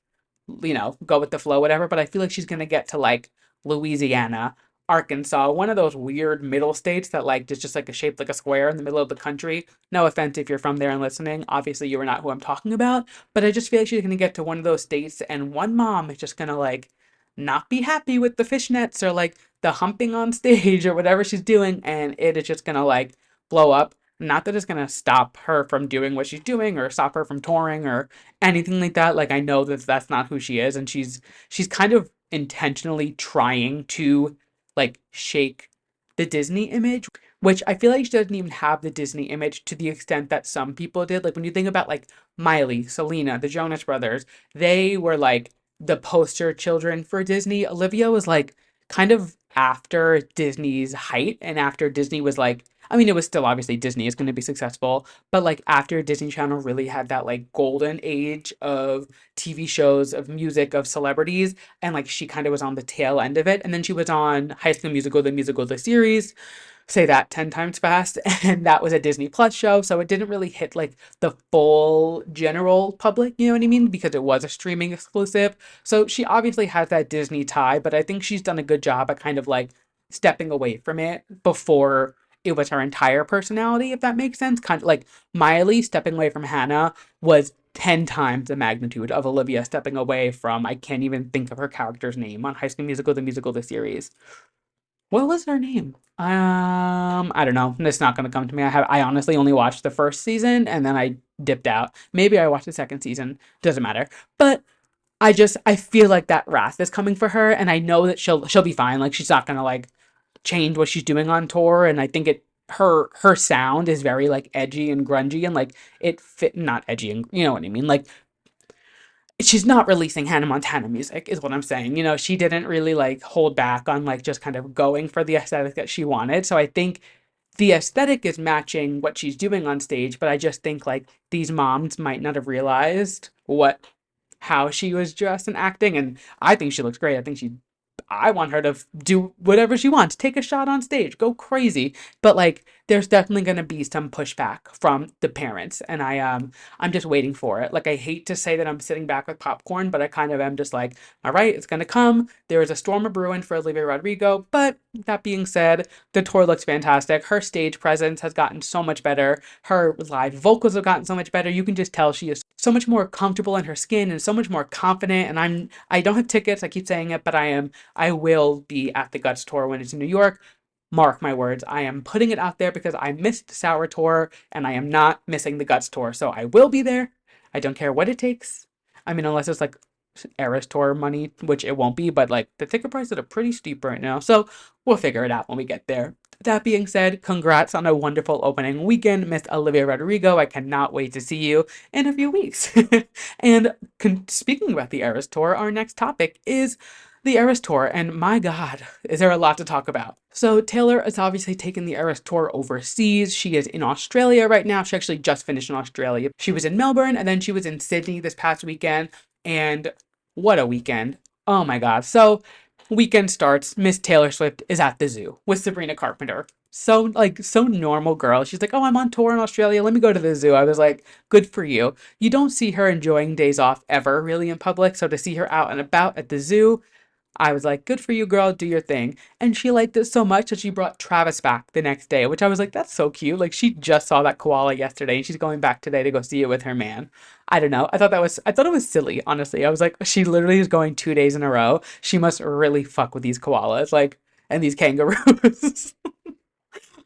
go with the flow, whatever. But I feel like she's gonna get to like Louisiana, Arkansas, one of those weird middle states that like just like a shaped like a square in the middle of the country. No offense if you're from there and listening. Obviously, you are not who I'm talking about. But I just feel like she's gonna get to one of those states, and one mom is just gonna like not be happy with the fishnets or like the humping on stage or whatever she's doing, and it is just gonna like blow up. Not that it's gonna stop her from doing what she's doing or stop her from touring or anything like that. Like I know that that's not who she is, and she's kind of intentionally trying to like shake the Disney image, which I feel like she doesn't even have the Disney image to the extent that some people did. Like when you think about like Miley, Selena, the Jonas Brothers, they were like the poster children for Disney. Olivia was like kind of after Disney's height and after Disney was like, I mean, it was still obviously Disney is going to be successful, but like after Disney Channel really had that like golden age of TV shows, of music, of celebrities, and like she kind of was on the tail end of it. And then she was on High School Musical, the series, say that 10 times fast, and that was a Disney Plus show, so it didn't really hit like the full general public, you know what I mean, because it was a streaming exclusive. So she obviously has that Disney tie, but I think she's done a good job at kind of like stepping away from it before it was her entire personality, if that makes sense. Kind of like Miley stepping away from Hannah was 10 times the magnitude of Olivia stepping away from, I can't even think of her character's name on High School Musical, the series. What was her name? I don't know. It's not gonna come to me. I honestly only watched the first season and then I dipped out. Maybe I watched the second season. Doesn't matter. But I feel like that wrath is coming for her, and I know that she'll be fine. Like she's not gonna like change what she's doing on tour, and I think her sound is very like edgy and grungy and like it fit not edgy and you know what I mean. Like she's not releasing Hannah Montana music, is what I'm saying. You know, she didn't really like hold back on like just kind of going for the aesthetic that she wanted. So I think the aesthetic is matching what she's doing on stage, but I just think like these moms might not have realized how she was dressed and acting. And I think she looks great. I want her to do whatever she wants. Take a shot on stage, go crazy. But like, there's definitely gonna be some pushback from the parents, and I'm just waiting for it. Like, I hate to say that I'm sitting back with popcorn, but I kind of am just like, all right, it's gonna come. There is a storm of brewing for Olivia Rodrigo. But that being said, the tour looks fantastic. Her stage presence has gotten so much better. Her live vocals have gotten so much better. You can just tell she is so much more comfortable in her skin and so much more confident. And I don't have tickets. I keep saying it, but I will be at the Guts tour when it's in New York. Mark my words. I am putting it out there because I missed the Sour tour and I am not missing the Guts tour. So I will be there. I don't care what it takes. I mean, unless it's like Eras Tour money, which it won't be, but like the ticket prices are pretty steep right now. So we'll figure it out when we get there. That being said, congrats on a wonderful opening weekend, Miss Olivia Rodrigo. I cannot wait to see you in a few weeks. And speaking about the Eras Tour, our next topic is the Eras Tour, and my God, is there a lot to talk about. So Taylor is obviously taking the Eras Tour overseas. She is in Australia right now. She actually just finished in Australia. She was in Melbourne and then she was in Sydney this past weekend. And what a weekend. Oh my God. So weekend starts. Miss Taylor Swift is at the zoo with Sabrina Carpenter. So like so normal girl. She's like, "Oh, I'm on tour in Australia. Let me go to the zoo." I was like, "Good for you." You don't see her enjoying days off ever really in public. So to see her out and about at the zoo, I was like, "Good for you, girl, do your thing." And she liked it so much that she brought Travis back the next day, which I was like, "That's so cute." Like she just saw that koala yesterday and she's going back today to go see it with her man. I don't know. I thought it was silly, honestly. I was like, she literally is going 2 days in a row. She must really fuck with these koalas, like, and these kangaroos.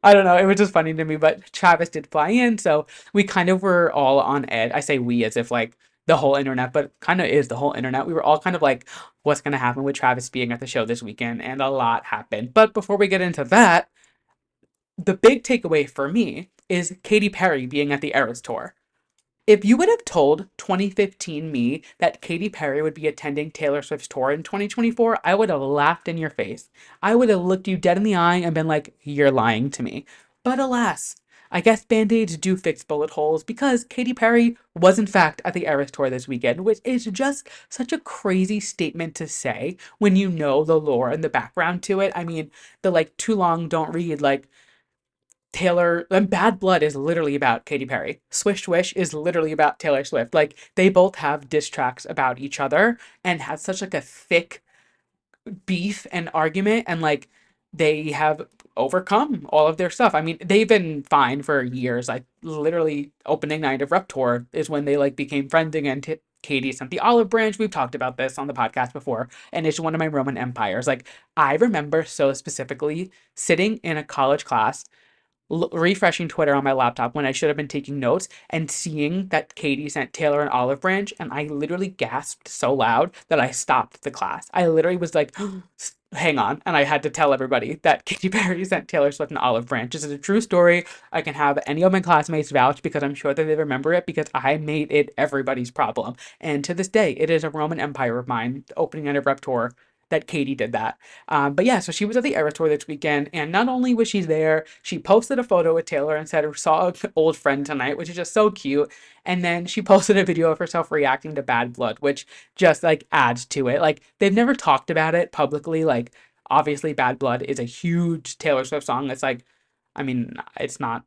I don't know. It was just funny to me, but Travis did fly in, so we kind of were all on edge. I say we as if like the whole internet, but kind of is the whole internet. We were all kind of like, what's going to happen with Travis being at the show this weekend? And a lot happened. But before we get into that, the big takeaway for me is Katy Perry being at the Eras Tour. If you would have told 2015 me that Katy Perry would be attending Taylor Swift's tour in 2024, I would have laughed in your face. I would have looked you dead in the eye and been like, "You're lying to me." But alas, I guess band-aids do fix bullet holes because Katy Perry was in fact at the Eras Tour this weekend, which is just such a crazy statement to say when you know the lore and the background to it. I mean, the like too long don't read, like Taylor and Bad Blood is literally about Katy Perry. Swish Swish is literally about Taylor Swift. Like they both have diss tracks about each other and have such like a thick beef and argument, and like they have overcome all of their stuff. I mean, they've been fine for years. Like literally opening night of Rep Tour is when they like became friends again. Katie sent the olive branch. We've talked about this on the podcast before, and it's one of my Roman empires. Like I remember so specifically sitting in a college class refreshing Twitter on my laptop when I should have been taking notes and seeing that Katie sent Taylor an olive branch, and I literally gasped so loud that I stopped the class. I literally was like, hang on, and I had to tell everybody that Katy Perry sent Taylor Swift an olive branch. This is a true story. I can have any of my classmates vouch because I'm sure that they remember it because I made it everybody's problem. And to this day, it is a Roman Empire of mine, the opening night of Rep Tour, that Katie did that. But yeah, so she was at the Eras Tour this weekend, and not only was she there, she posted a photo with Taylor and said, "Saw an old friend tonight," which is just so cute. And then she posted a video of herself reacting to Bad Blood, which just like adds to it. Like they've never talked about it publicly. Like obviously, Bad Blood is a huge Taylor Swift song. It's like, I mean, it's not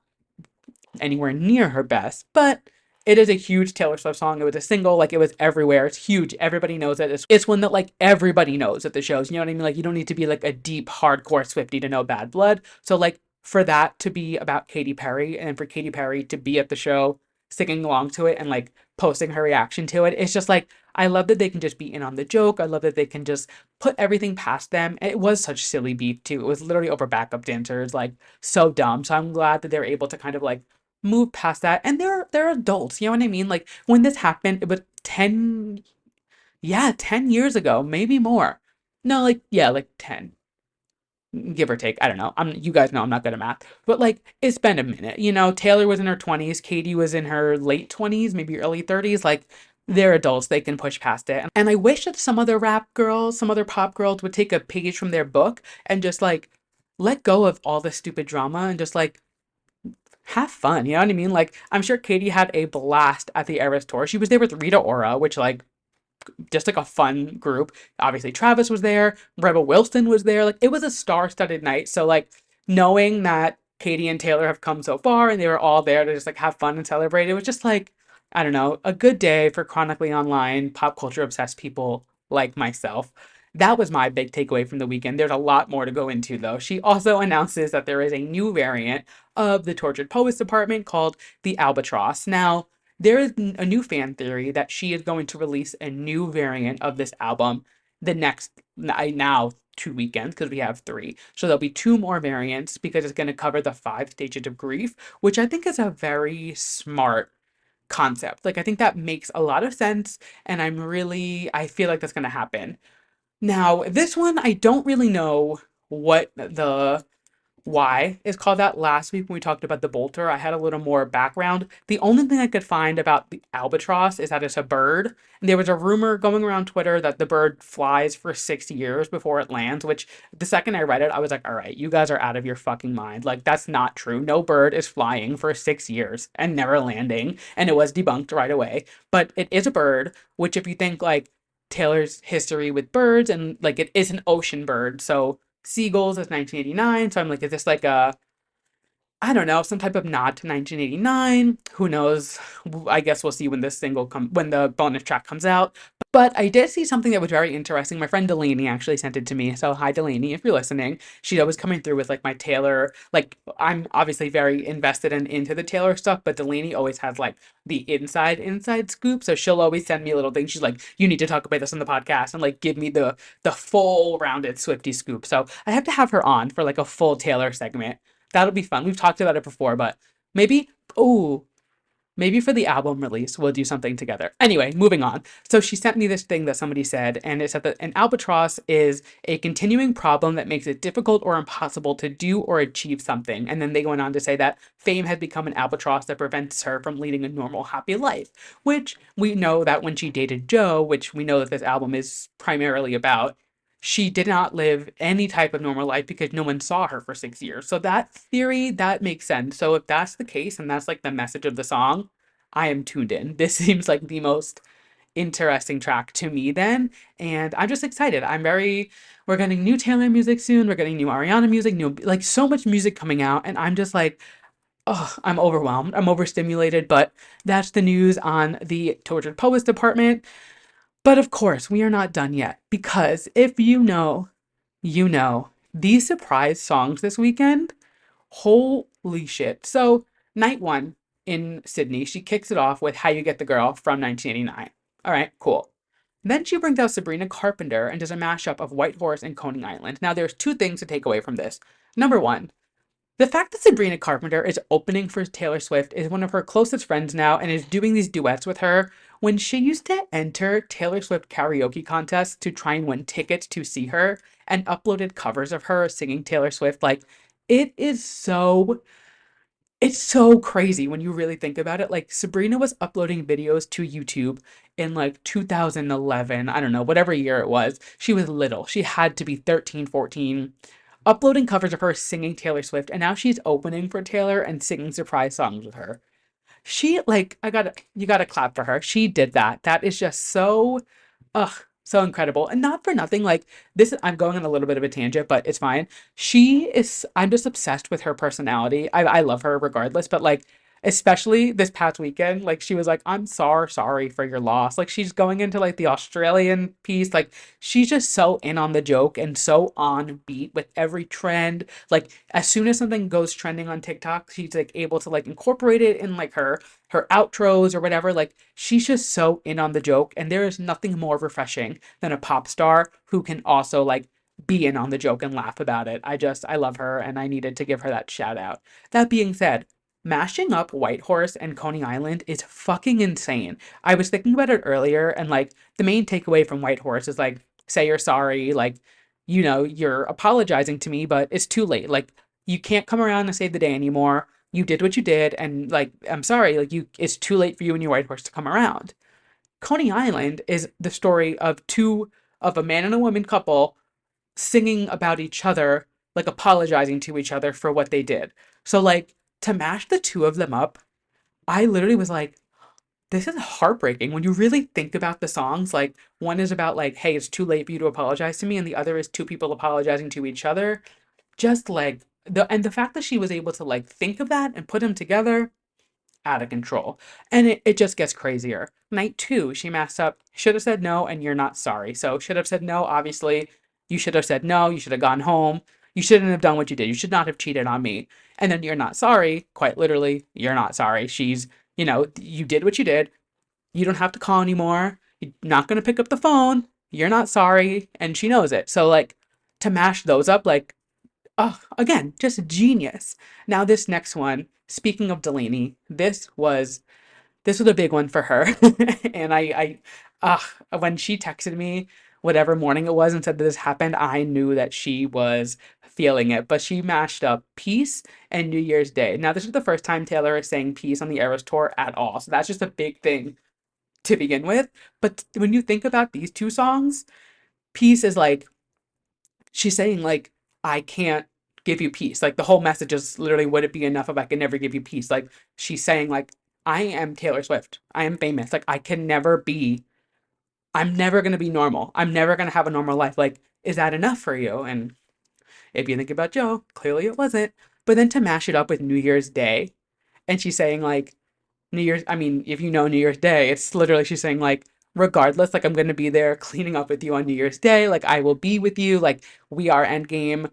anywhere near her best, but it is a huge Taylor Swift song. It was a single, like it was everywhere. It's huge. Everybody knows it. It's one that like everybody knows at the shows. You know what I mean? Like you don't need to be like a deep hardcore Swiftie to know Bad Blood. So like for that to be about Katy Perry and for Katy Perry to be at the show singing along to it and like posting her reaction to it, it's just like I love that they can just be in on the joke. I love that they can just put everything past them. And it was such silly beef too. It was literally over backup dancers, like so dumb. So I'm glad that they're able to kind of like move past that, and they're adults, you know what I mean? Like when this happened it was 10, yeah, 10 years ago, maybe more. No, like yeah, like 10, give or take. I don't know. You guys know I'm not good at math, but like it's been a minute. You know, Taylor was in her 20s, Katie was in her late 20s, maybe early 30s. Like they're adults, they can push past it. And I wish that some other rap girls, some other pop girls would take a page from their book and just like let go of all the stupid drama and just like have fun, you know what I mean? Like, I'm sure Katie had a blast at the Eras Tour. She was there with Rita Ora, which, like, just like a fun group. Obviously, Travis was there, Rebel Wilson was there. Like, it was a star-studded night. So, like, knowing that Katie and Taylor have come so far and they were all there to just, like, have fun and celebrate, it was just, like, I don't know, a good day for chronically online, pop culture obsessed people like myself. That was my big takeaway from the weekend. There's a lot more to go into, though. She also announces that there is a new variant of the Tortured Poets Department called the Albatross. Now, there is a new fan theory that she is going to release a new variant of this album the next, now 2 weekends, because we have three. So there'll be two more variants because it's going to cover the 5 stages of grief, which I think is a very smart concept. Like, I think that makes a lot of sense, and I feel like that's gonna happen. Now, this one, I don't really know what the why is called that. Last week when we talked about the bolter, I had a little more background. The only thing I could find about the albatross is that it's a bird. And there was a rumor going around Twitter that the bird flies for 6 years before it lands, which the second I read it, I was like, all right, you guys are out of your fucking mind. Like, that's not true. No bird is flying for 6 years and never landing. And it was debunked right away. But it is a bird, which if you think like Taylor's history with birds, and like it is an ocean bird, so Seagulls is 1989. So I'm like, is this like a, I don't know, some type of nod to 1989? Who knows? I guess we'll see when when the bonus track comes out. But I did see something that was very interesting. My friend Delaney actually sent it to me. So hi Delaney, if you're listening. She's always coming through with like my Taylor. Like I'm obviously very invested and into the Taylor stuff, but Delaney always has like the inside scoop. So she'll always send me a little thing. She's like, you need to talk about this on the podcast and like give me the full rounded Swiftie scoop. So I have to have her on for like a full Taylor segment. That'll be fun. We've talked about it before, but maybe, oh, maybe for the album release, we'll do something together. Anyway, moving on. So she sent me this thing that somebody said, and it said that an albatross is a continuing problem that makes it difficult or impossible to do or achieve something. And then they went on to say that fame has become an albatross that prevents her from leading a normal, happy life, which we know that when she dated Joe, which we know that this album is primarily about, she did not live any type of normal life because no one saw her for 6 years. So that theory, that makes sense. So if that's the case and that's like the message of the song, I am tuned in. This seems like the most interesting track to me then. And I'm just excited. We're getting new Taylor music soon. We're getting new Ariana music, new, like so much music coming out. And I'm just like, oh, I'm overwhelmed. I'm overstimulated. But that's the news on the Tortured Poets department. But of course, we are not done yet because if you know, you know, these surprise songs this weekend, holy shit. So, night one in Sydney, she kicks it off with How You Get the Girl from 1989. All right, cool. Then she brings out Sabrina Carpenter and does a mashup of White Horse and Coney Island. Now, there's two things to take away from this. Number one, the fact that Sabrina Carpenter is opening for Taylor Swift, is one of her closest friends now, and is doing these duets with her. When she used to enter Taylor Swift karaoke contests to try and win tickets to see her and uploaded covers of her singing Taylor Swift, like it is so it's so crazy when you really think about it. Like Sabrina was uploading videos to YouTube in like 2011, I don't know, whatever year it was. She was little. She had to be 13, 14, uploading covers of her singing Taylor Swift, and now she's opening for Taylor and singing surprise songs with her. She like you gotta clap for her. She did that. That is just so ugh, so incredible. And not for nothing, like I'm going on a little bit of a tangent, but it's fine. I'm just obsessed with her personality. I love her regardless, but like especially this past weekend, like she was like, I'm sorry for your loss. Like she's going into like the Australian piece, like she's just so in on the joke and so on beat with every trend. Like as soon as something goes trending on TikTok, she's like able to like incorporate it in like her outros or whatever. Like she's just so in on the joke, and there is nothing more refreshing than a pop star who can also like be in on the joke and laugh about it. I love her, and I needed to give her that shout out. That being said, mashing up Whitehorse and Coney Island is fucking insane. I was thinking about it earlier, and like the main takeaway from Whitehorse is like, say you're sorry, like, you're apologizing to me, but it's too late. Like, you can't come around and save the day anymore. You did what you did, and like, I'm sorry, like, it's too late for you and your Whitehorse to come around. Coney Island is the story of a man and a woman couple singing about each other, like apologizing to each other for what they did. So like to mash the two of them up, I literally was like, this is heartbreaking when you really think about the songs. Like one is about like, hey, it's too late for you to apologize to me, and the other is two people apologizing to each other. Just like the fact that she was able to like think of that and put them together, out of control. And it just gets crazier. Night two, she messed up. Should have said no, and you're not sorry. So should have said no, obviously. You should have said no. You should have gone home. You shouldn't have done what you did. You should not have cheated on me. And then you're not sorry. Quite literally, you're not sorry. You did what you did. You don't have to call anymore. You're not going to pick up the phone. You're not sorry. And she knows it. So, like, to mash those up, like, oh, again, just genius. Now, this next one, speaking of Delaney, this this was a big one for her. And when she texted me whatever morning it was and said that this happened, I knew that she was feeling it. But she mashed up Peace and New Year's Day. Now, this is the first time Taylor is saying Peace on the Eras tour at all. So that's just a big thing to begin with. But when you think about these two songs, Peace is like, she's saying like, I can't give you peace. Like the whole message is literally, would it be enough if I could never give you peace? Like she's saying like, I am Taylor Swift. I am famous. Like I can never be, I'm never gonna be normal. I'm never gonna have a normal life. Like, is that enough for you? And if you think about Joe, clearly it wasn't. But then to mash it up with New Year's Day, and she's saying like, New Year's, I mean, if you know New Year's Day, it's literally she's saying like, regardless, like I'm gonna be there cleaning up with you on New Year's Day, like I will be with you, like we are endgame.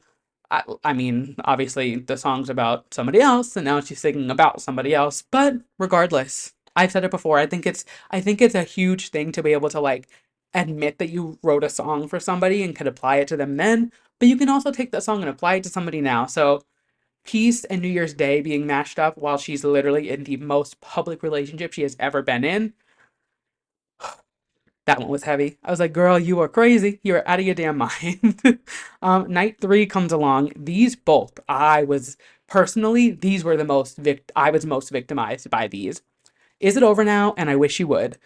I mean, obviously the song's about somebody else, and now she's singing about somebody else, but regardless, I've said it before, I think it's a huge thing to be able to like admit that you wrote a song for somebody and could apply it to them then, but you can also take that song and apply it to somebody now. So Peace and New Year's Day being mashed up while she's literally in the most public relationship she has ever been in. That one was heavy. I was like, girl, you are crazy. You're out of your damn mind. Night three comes along. These both, I was personally, these were the I was most victimized by these. Is It Over Now? And I Wish You Would.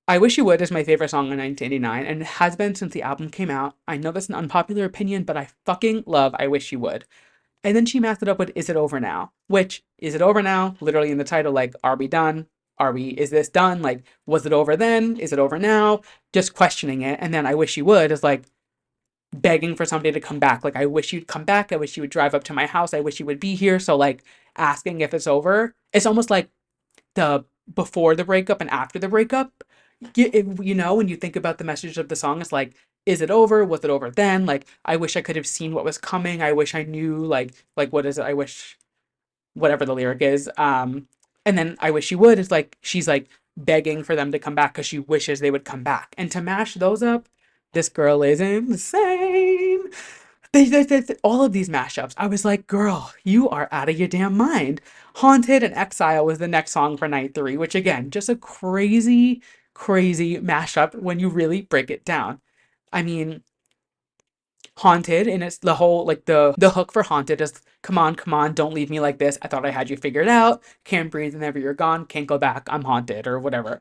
I Wish You Would is my favorite song in 1989 and it has been since the album came out. I know that's an unpopular opinion, but I fucking love I Wish You Would. And then she matched it up with Is It Over Now? Which, is it over now? Literally in the title, like, are we done? Is this done? Like, was it over then? Is it over now? Just questioning it. And then I Wish You Would is like begging for somebody to come back. Like, I wish you'd come back. I wish you would drive up to my house. I wish you would be here. So, like, asking if it's over. It's almost like the before the breakup and after the breakup. You know, when you think about the message of the song, it's like, is it over? Was it over then? Like, I wish I could have seen what was coming. I wish I knew, like what is it? I wish whatever the lyric is. And then I wish you would is like she's like begging for them to come back because she wishes they would come back. And to mash those up, this girl is insane. All of these mashups, I was like, girl, you are out of your damn mind. Haunted and Exile was the next song for night three, which again, just a crazy, crazy mashup when you really break it down. I mean, Haunted, and it's the whole like the hook for Haunted is come on, don't leave me like this. I thought I had you figured out. Can't breathe whenever you're gone. Can't go back. I'm haunted or whatever.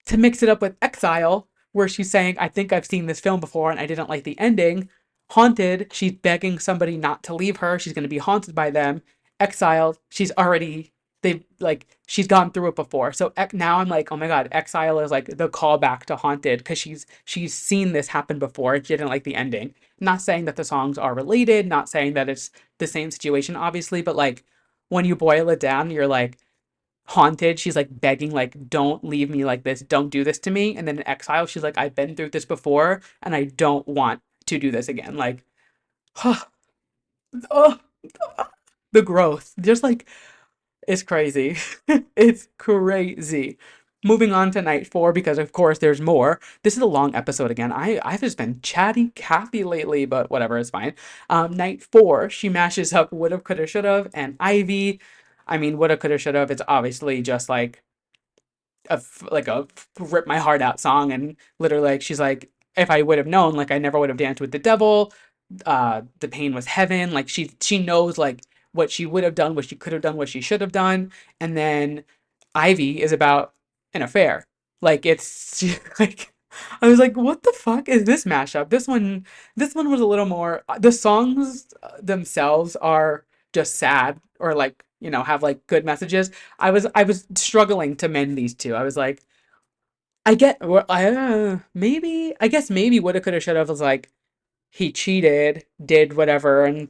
To mix it up with Exile, where she's saying, I think I've seen this film before and I didn't like the ending. Haunted, she's begging somebody not to leave her. She's going to be haunted by them. Exiled, she's gone through it before. So now I'm like, oh my God, Exile is like the callback to Haunted because she's seen this happen before. She didn't like the ending. Not saying that the songs are related, not saying that it's the same situation, obviously, but like when you boil it down, you're like, Haunted, she's like begging, like, don't leave me like this, don't do this to me. And then in Exile, she's like, I've been through this before and I don't want to do this again. Like, oh, the growth, just like, it's crazy. It's crazy. Moving on to night four, because of course there's more. This is a long episode again. I've just been chatty Cathy lately, but whatever, it's fine. Night four, she mashes up Woulda, Coulda, Shoulda, and Ivy. I mean, Woulda, Coulda, Shoulda, it's obviously just like a rip my heart out song, and literally like she's like, if I would have known, like I never would have danced with the devil. The pain was heaven. Like she knows like what she would have done, what she could have done, what she should have done. And then Ivy is about an affair. Like it's like I was like, what the fuck is this mashup? This one was a little more. The songs themselves are just sad or like have like good messages. I was struggling to mend these two. I was like, I get, well, maybe I guess maybe woulda coulda shoulda was like he cheated, did whatever, and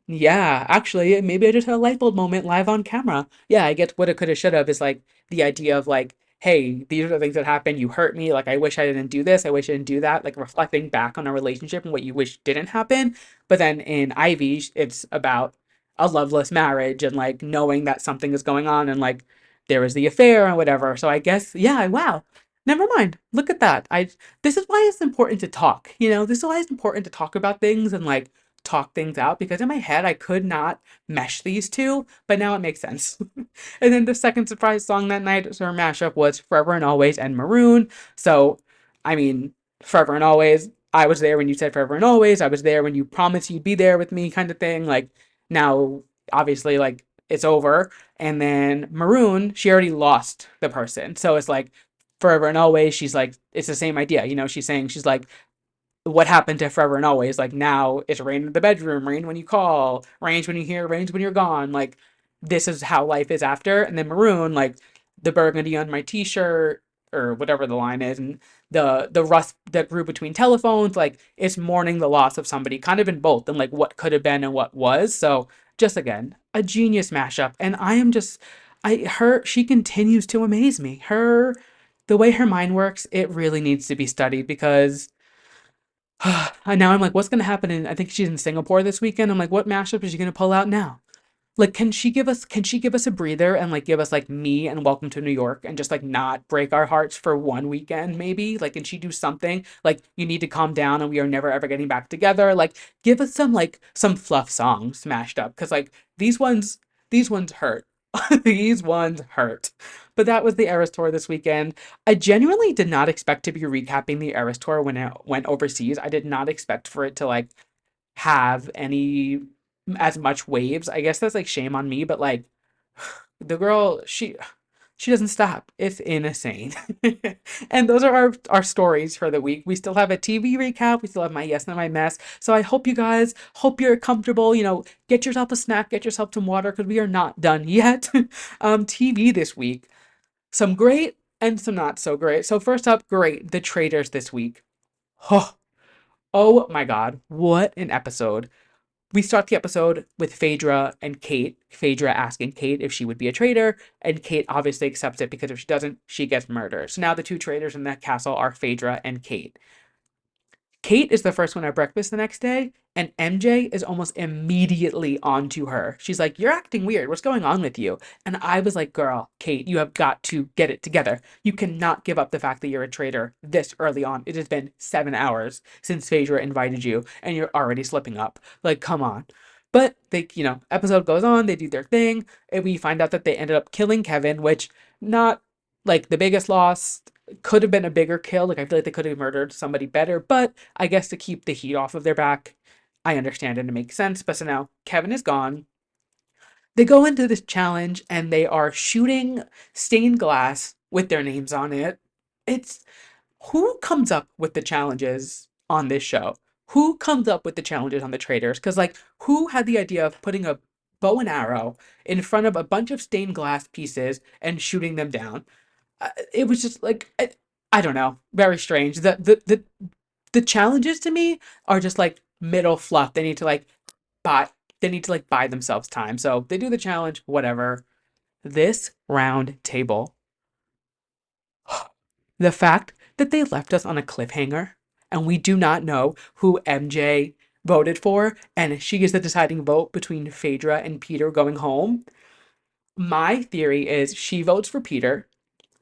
yeah, actually, maybe I just had a light bulb moment live on camera. Yeah, I get what it could have, should have is like the idea of like, hey, these are the things that happened. You hurt me. Like, I wish I didn't do this. I wish I didn't do that. Like, reflecting back on a relationship and what you wish didn't happen. But then in Ivy, it's about a loveless marriage and like knowing that something is going on and like there was the affair and whatever. So I guess, yeah, wow. Never mind. Look at that. This is why it's important to talk. This is why it's important to talk about things and like talk things out because in my head I could not mesh these two, but now it makes sense. And then the second surprise song that night, so our mashup was Forever and Always and Maroon. So, I mean, Forever and Always, I was there when you said Forever and Always. I was there when you promised you'd be there with me, kind of thing. Like, now, obviously, like, it's over. And then Maroon, she already lost the person. So it's like, Forever and Always, she's like, it's the same idea. You know, she's saying, she's like, what happened to Forever and Always? Like, now it's rain in the bedroom, rain when you call, rains when you hear, rains when you're gone. Like, this is how life is after. And then Maroon, like, the burgundy on my t-shirt, or whatever the line is, and the rust that grew between telephones, like, it's mourning the loss of somebody, kind of in both, and like what could have been and what was. So just again, a genius mashup. And I am just she continues to amaze me. The way her mind works, it really needs to be studied because and now I'm like, what's gonna happen I think she's in Singapore this weekend. I'm like, what mashup is she gonna pull out now? Like, can she give us a breather and like give us like Me and Welcome to New York and just like not break our hearts for one weekend, maybe? Like, can she do something? Like, you need to calm down and we are never ever getting back together. Like, give us some fluff songs smashed up. Cause like these ones hurt. These ones hurt. But that was the Eras Tour this weekend. I genuinely did not expect to be recapping the Eras Tour when it went overseas. I did not expect for it to like have any as much waves. I guess that's like shame on me, but like the girl, she doesn't stop. It's insane. And those are our stories for the week. We still have a TV recap. We still have my yes and my mess. So I hope you guys hope you're comfortable. You know, get yourself a snack, get yourself some water because we are not done yet. TV this week. Some great and some not so great. So first up, great, the Traitors this week. Oh, oh my God, what an episode. We start the episode with Phaedra and Kate. Phaedra asking Kate if she would be a traitor, and Kate obviously accepts it because if she doesn't, she gets murdered. So now the two traitors in that castle are Phaedra and Kate. Kate is the first one at breakfast the next day, and MJ is almost immediately onto her. She's like, "You're acting weird. What's going on with you?" And I was like, "Girl, Kate, you have got to get it together. You cannot give up the fact that you're a traitor this early on. It has been 7 hours since Phaedra invited you, and you're already slipping up. Like, come on." But episode goes on, they do their thing, and we find out that they ended up killing Kevin, which not like the biggest loss, could have been a bigger kill. Like, I feel like they could have murdered somebody better, but I guess to keep the heat off of their back, I understand and it makes sense. But so now Kevin is gone. They go into this challenge and they are shooting stained glass with their names on it. It's who comes up with the challenges on this show? Who comes up with the challenges on the Traitors? Because, like, who had the idea of putting a bow and arrow in front of a bunch of stained glass pieces and shooting them down? It was just like, I don't know, very strange. The challenges to me are just like middle fluff. Buy they need to like buy themselves time. So they do the challenge, whatever. This round table, the fact that they left us on a cliffhanger and we do not know who MJ voted for, and she is the deciding vote between Phaedra and Peter going home. My theory is she votes for Peter.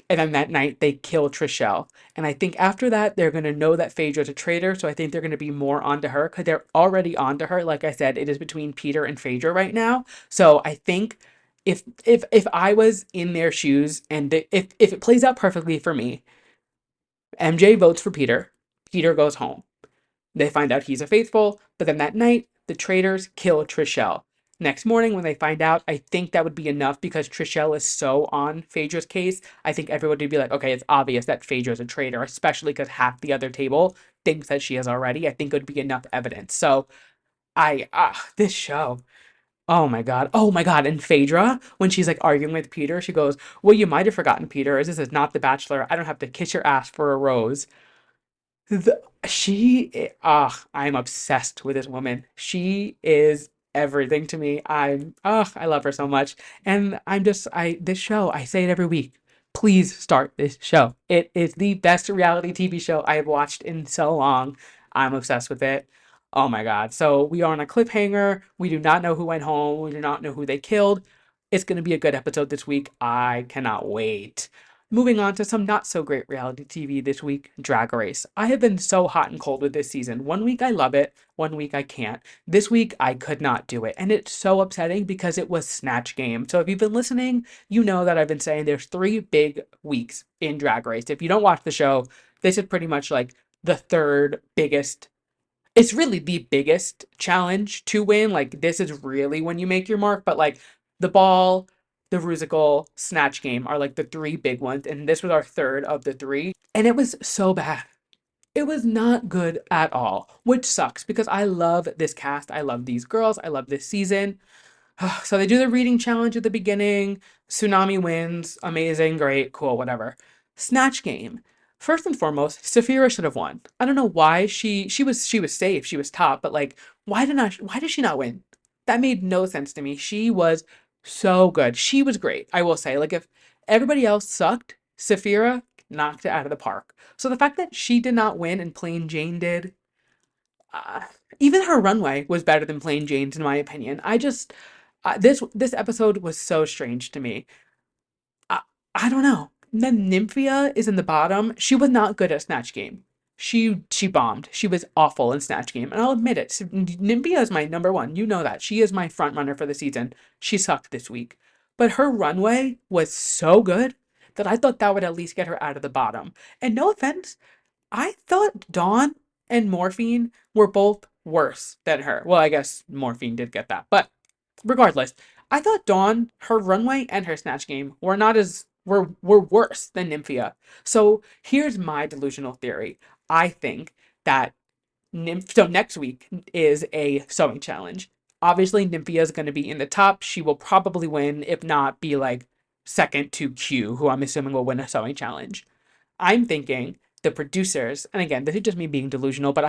And then that night they kill Trishelle. And I think after that they're gonna know that Phaedra's a traitor, so I think they're gonna be more onto her because they're already onto her. Like I said, it is between Peter and Phaedra right now. So I think if I was in their shoes and if it plays out perfectly for me, MJ votes for Peter, Peter goes home. They find out he's a faithful, but then that night, the traitors kill Trishelle. Next morning, when they find out, I think that would be enough because Trishelle is so on Phaedra's case. I think everybody would be like, okay, it's obvious that Phaedra's a traitor, especially because half the other table thinks that she is already. I think it would be enough evidence. So, this show. Oh my God. Oh my God. And Phaedra, when she's like arguing with Peter, she goes, "Well, you might have forgotten, Peter, as this is not The Bachelor. I don't have to kiss your ass for a rose." I'm obsessed with this woman. She is everything to me. I love her so much. And this show, I say it every week. Please start this show. It is the best reality TV show I have watched in so long. I'm obsessed with it. Oh my God. So we are on a cliffhanger. We do not know who went home. We do not know who they killed. It's going to be a good episode this week. I cannot wait. Moving on to some not so great reality TV this week, Drag Race. I have been so hot and cold with this season. One week I love it, one week I can't. This week I could not do it. And it's so upsetting because it was Snatch Game. So if you've been listening, you know that I've been saying there's 3 big weeks in Drag Race. If you don't watch the show, this is pretty much like the third biggest, it's really the biggest challenge to win. Like, this is really when you make your mark, but like the ball, the Rusical, Snatch Game are like the 3 big ones, and this was our third of the 3, and it was so bad. It was not good at all, which sucks because I love this cast. I love these girls. I love this season. So they do the reading challenge at the beginning. Tsunami wins. Amazing, great, cool, whatever. Snatch Game. First and foremost, Saphira should have won. I don't know why she was safe. She was top, but like why did she not win? That made no sense to me. She was so good. She was great. I will say, like, if everybody else sucked, Saphira knocked it out of the park. So the fact that she did not win and Plain Jane did, uh, even her runway was better than Plain Jane's in my opinion. I just this episode was so strange to me. I, I don't know. Then Nymphia is in the bottom. She was not good at Snatch Game. She bombed. She was awful in Snatch Game, and I'll admit it. Nymphia is my number one. You know that. She is my front runner for the season. She sucked this week, but her runway was so good that I thought that would at least get her out of the bottom. And no offense, I thought Dawn and Morphine were both worse than her. Well, I guess Morphine did get that, but regardless, I thought Dawn, her runway and her Snatch Game were not as were worse than Nymphia. So here's my delusional theory. I think that so next week is a sewing challenge. Obviously, Nymphia is going to be in the top. She will probably win, if not be like second to Q, who I'm assuming will win a sewing challenge. I'm thinking the producers, and again, this is just me being delusional, but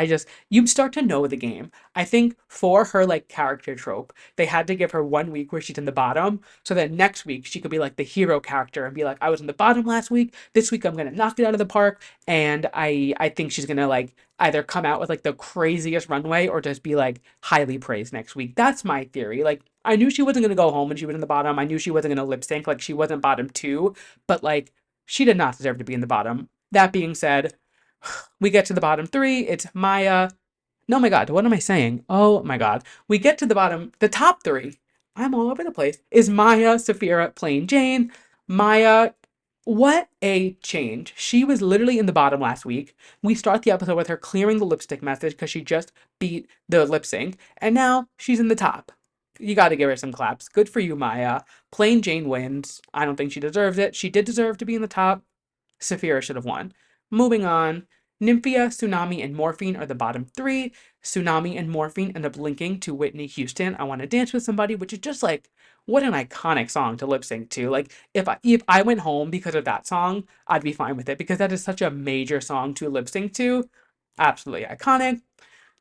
you start to know the game. I think for her like character trope, they had to give her 1 week where she's in the bottom, so that next week she could be like the hero character and be like, I was in the bottom last week. This week I'm gonna knock it out of the park, and I think she's gonna like either come out with like the craziest runway or just be like highly praised next week. That's my theory. Like, I knew she wasn't gonna go home when she was in the bottom. I knew she wasn't gonna lip sync. Like, she wasn't bottom 2, but like she did not deserve to be in the bottom. That being said, we get to the bottom 3. It's Maya. No, my God, what am I saying? Oh my God. We get to the bottom, the top 3. I'm all over the place. Is Maya, Saphira, Plain Jane. Maya, what a change. She was literally in the bottom last week. We start the episode with her clearing the lipstick message because she just beat the lip sync. And now she's in the top. You got to give her some claps. Good for you, Maya. Plain Jane wins. I don't think she deserves it. She did deserve to be in the top. Saphira should have won. Moving on, Nymphia, Tsunami, and Morphine are the bottom 3. Tsunami and Morphine end up linking to Whitney Houston, I Want to Dance with Somebody, which is just like, what an iconic song to lip sync to. Like, if I went home because of that song, I'd be fine with it because that is such a major song to lip sync to. Absolutely iconic.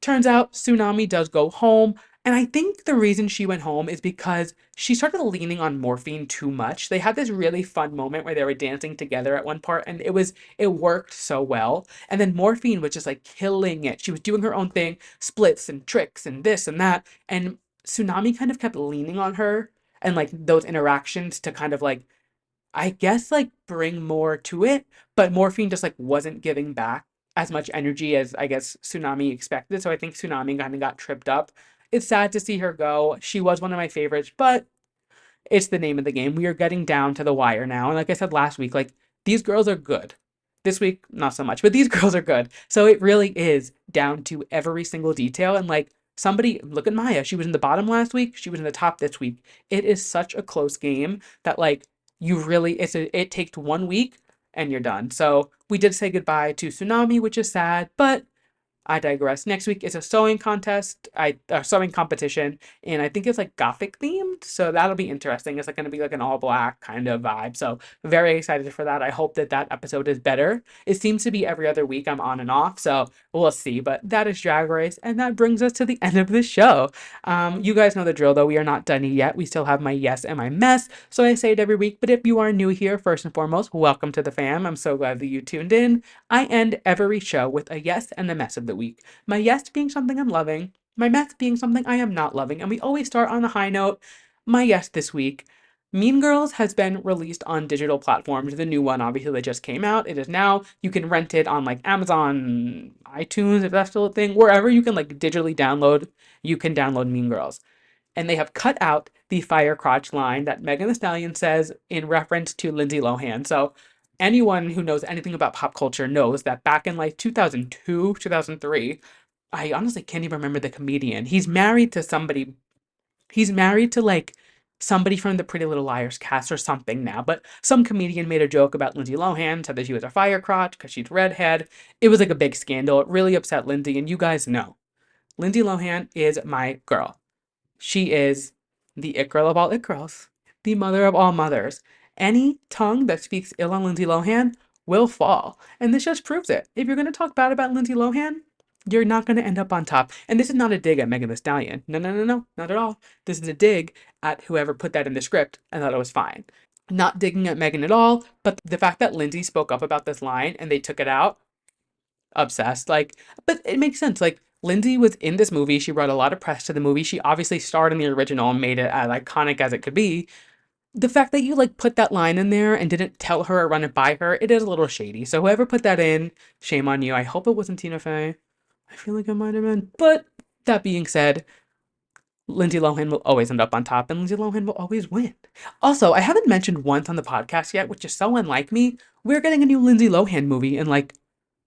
Turns out Tsunami does go home, and I think the reason she went home is because she started leaning on Morphine too much. They had this really fun moment where they were dancing together at one part, and it worked so well. And then Morphine was just like killing it. She was doing her own thing, splits and tricks and this and that, and Tsunami kind of kept leaning on her and like those interactions to kind of like, I guess, like bring more to it, but Morphine just like wasn't giving back as much energy as I guess Tsunami expected. So I think Tsunami kind of got tripped up. It's sad to see her go. She was one of my favorites, but it's the name of the game. We are getting down to the wire now. And like I said last week, like, these girls are good. This week, not so much, but these girls are good. So it really is down to every single detail. And like, somebody, look at Maya. She was in the bottom last week. She was in the top this week. It is such a close game that like, it takes 1 week and you're done. So we did say goodbye to Tsunami, which is sad, but I digress. Next week is a sewing contest, a sewing competition, and I think it's like gothic themed, so that'll be interesting. It's like going to be like an all black kind of vibe. So very excited for that. I hope that that episode is better. It seems to be every other week. I'm on and off, so we'll see. But that is Drag Race, and that brings us to the end of the show. You guys know the drill, though. We are not done yet. We still have my yes and my mess. So I say it every week. But if you are new here, first and foremost, welcome to the fam. I'm so glad that you tuned in. I end every show with a yes and the mess of the week. My yes being something I'm loving, my mess being something I am not loving, and we always start on a high note. My yes this week, Mean Girls has been released on digital platforms. The new one, obviously, that just came out. It is now, you can rent it on like Amazon, iTunes, if that's still a thing. Wherever you can like digitally download, you can download Mean Girls. And they have cut out the fire crotch line that Megan Thee Stallion says in reference to Lindsay Lohan. So anyone who knows anything about pop culture knows that back in like 2002, 2003, I honestly can't even remember the comedian. He's married to somebody. He's married to like somebody from the Pretty Little Liars cast or something now, but some comedian made a joke about Lindsay Lohan, said that she was a fire crotch because she's redhead. It was like a big scandal. It really upset Lindsay, and you guys know. Lindsay Lohan is my girl. She is the it girl of all it girls, the mother of all mothers. Any tongue that speaks ill on Lindsay Lohan will fall. And this just proves it. If you're going to talk bad about Lindsay Lohan, you're not going to end up on top. And this is not a dig at Megan Thee Stallion. No, no, no, no, not at all. This is a dig at whoever put that in the script and thought it was fine. Not digging at Megan at all, but the fact that Lindsay spoke up about this line and they took it out, obsessed. Like, but it makes sense. Like, Lindsay was in this movie. She brought a lot of press to the movie. She obviously starred in the original and made it as iconic as it could be. The fact that you like put that line in there and didn't tell her or run it by her, it is a little shady. So whoever put that in, shame on you. I hope it wasn't Tina Fey. I feel like it might have been. But that being said, Lindsay Lohan will always end up on top and Lindsay Lohan will always win. Also, I haven't mentioned once on the podcast yet, which is so unlike me. We're getting a new Lindsay Lohan movie in like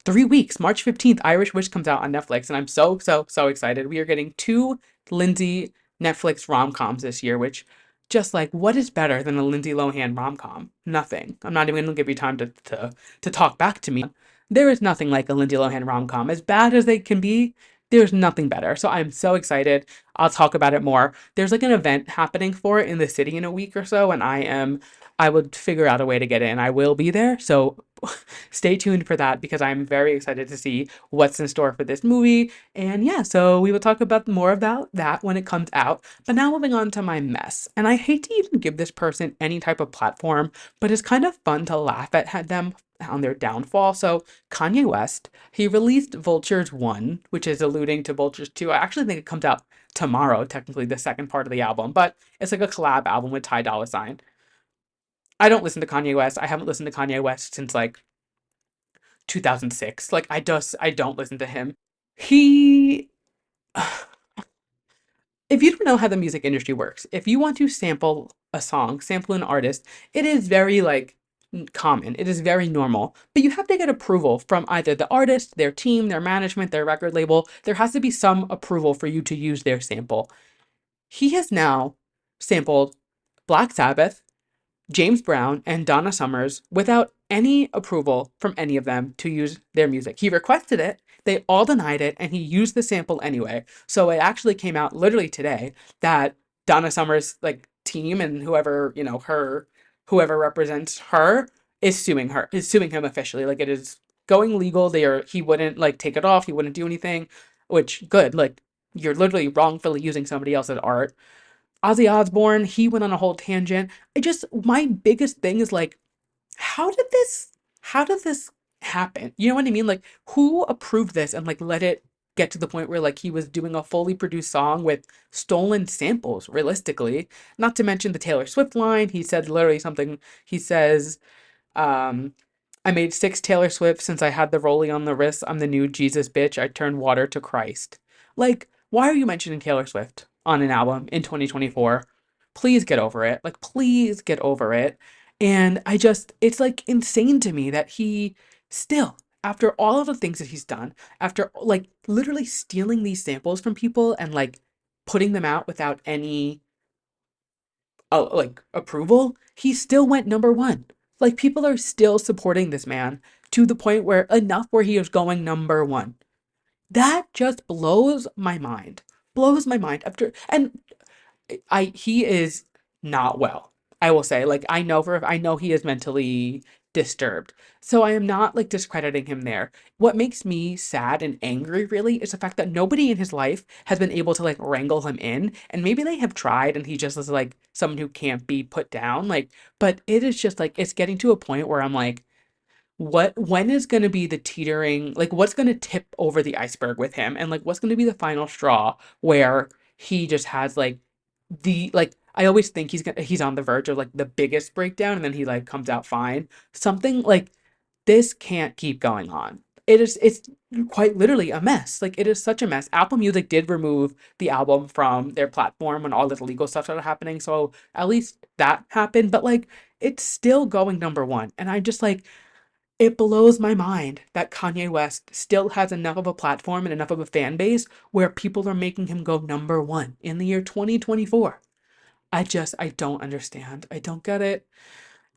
3 weeks. March 15th, Irish Witch comes out on Netflix, and I'm so, so, so excited. We are getting two Lindsay Netflix rom-coms this year, which just like, what is better than a Lindsay Lohan rom-com? Nothing. I'm not even going to give you time to talk back to me. There is nothing like a Lindsay Lohan rom-com. As bad as they can be, there's nothing better. So I'm so excited. I'll talk about it more. There's like an event happening for it in the city in a week or so, and I would figure out a way to get in. I will be there. So stay tuned for that because I'm very excited to see what's in store for this movie. And yeah, so we will talk about more about that when it comes out. But now moving on to my mess. And I hate to even give this person any type of platform, but it's kind of fun to laugh at them on their downfall. So Kanye West, he released Vultures 1, which is alluding to Vultures 2. I actually think it comes out tomorrow, technically the second part of the album, but it's like a collab album with Ty Dolla $ign. I don't listen to Kanye West. I haven't listened to Kanye West since like 2006. Like I don't listen to him. He if you don't know how the music industry works, if you want to sample a song, sample an artist, it is very like common. It is very normal. But you have to get approval from either the artist, their team, their management, their record label. There has to be some approval for you to use their sample. He has now sampled Black Sabbath, James Brown, and Donna Summers without any approval from any of them to use their music. He requested it, they all denied it, and he used the sample anyway. So it actually came out literally today that Donna Summers' like team and whoever, whoever represents her is suing him officially. Like it is going legal. He wouldn't like take it off, he wouldn't do anything, which good. Like you're literally wrongfully using somebody else's art. Ozzy Osbourne, he went on a whole tangent. My biggest thing is like, how did this happen? You know what I mean? Like, who approved this and like let it get to the point where like he was doing a fully produced song with stolen samples, realistically? Not to mention the Taylor Swift line. He said literally something, he says, um, I made 6 Taylor Swift since I had the rollie on the wrist. I'm the new Jesus bitch. I turned water to Christ. Like, why are you mentioning Taylor Swift on an album in 2024? Please get over it. Like, please get over it. And it's like insane to me that he still, after all of the things that he's done, after like literally stealing these samples from people and like putting them out without any like approval, he still went number one. Like people are still supporting this man to the point where enough where he is going number one. That just blows my mind. Blows my mind after and he is not well. I will say, like, I know he is mentally disturbed. So I am not like discrediting him there. What makes me sad and angry really is the fact that nobody in his life has been able to like wrangle him in. And maybe they have tried and he just is like someone who can't be put down. Like, but it is just like it's getting to a point where I'm like, when is going to be the teetering, like what's going to tip over the iceberg with him and like what's going to be the final straw where he just has like I always think he's on the verge of like the biggest breakdown, and then he like comes out fine. Something like this can't keep going on. It's quite literally a mess. Like it is such a mess. Apple Music did remove the album from their platform when all this legal stuff started happening. So at least that happened. But like it's still going number one. And I just like it blows my mind that Kanye West still has enough of a platform and enough of a fan base where people are making him go number one in the year 2024. I don't understand. I don't get it.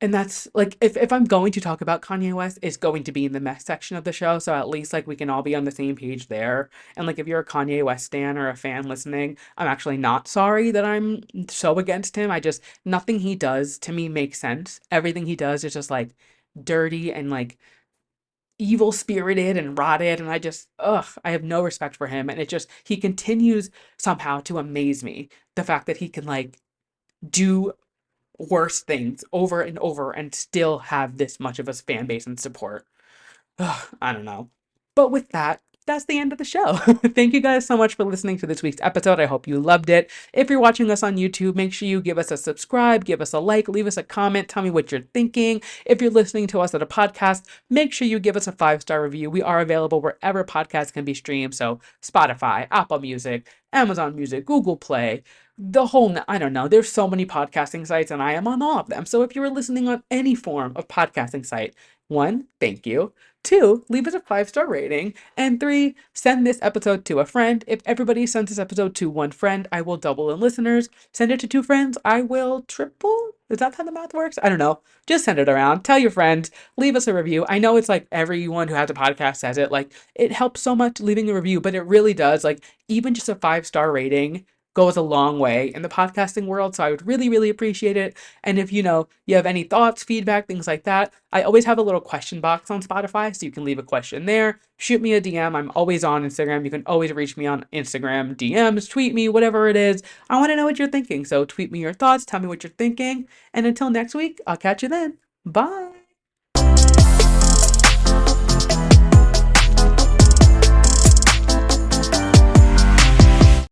And that's like if I'm going to talk about Kanye West, it's going to be in the mess section of the show. So at least like we can all be on the same page there. And like if you're a Kanye West stan or a fan listening, I'm actually not sorry that I'm so against him. I just nothing he does to me makes sense. Everything he does is just like dirty and like evil spirited and rotted. And I just I have no respect for him. And it just he continues somehow to amaze me. The fact that he can like do worse things over and over and still have this much of a fan base and support. Ugh, I don't know. But with that, that's the end of the show. Thank you guys so much for listening to this week's episode. I hope you loved it. If you're watching us on YouTube, make sure you give us a subscribe, give us a like, leave us a comment, tell me what you're thinking. If you're listening to us at a podcast, make sure you give us a 5-star review. We are available wherever podcasts can be streamed. So Spotify, Apple Music, Amazon Music, Google Play, the whole, I don't know. There's so many podcasting sites and I am on all of them. So if you're listening on any form of podcasting site, one, thank you. Two, leave us a 5-star rating. And three, send this episode to a friend. If everybody sends this episode to one friend, I will double in listeners. Send it to 2 friends, I will triple. Is that how the math works? I don't know. Just send it around. Tell your friends. Leave us a review. I know it's like everyone who has a podcast says it. Like it helps so much leaving a review, but it really does. Like even just a 5-star rating goes a long way in the podcasting world. So I would really, really appreciate it. And if you have any thoughts, feedback, things like that, I always have a little question box on Spotify. So you can leave a question there. Shoot me a DM. I'm always on Instagram. You can always reach me on Instagram, DMs, tweet me, whatever it is. I want to know what you're thinking. So tweet me your thoughts. Tell me what you're thinking. And until next week, I'll catch you then. Bye.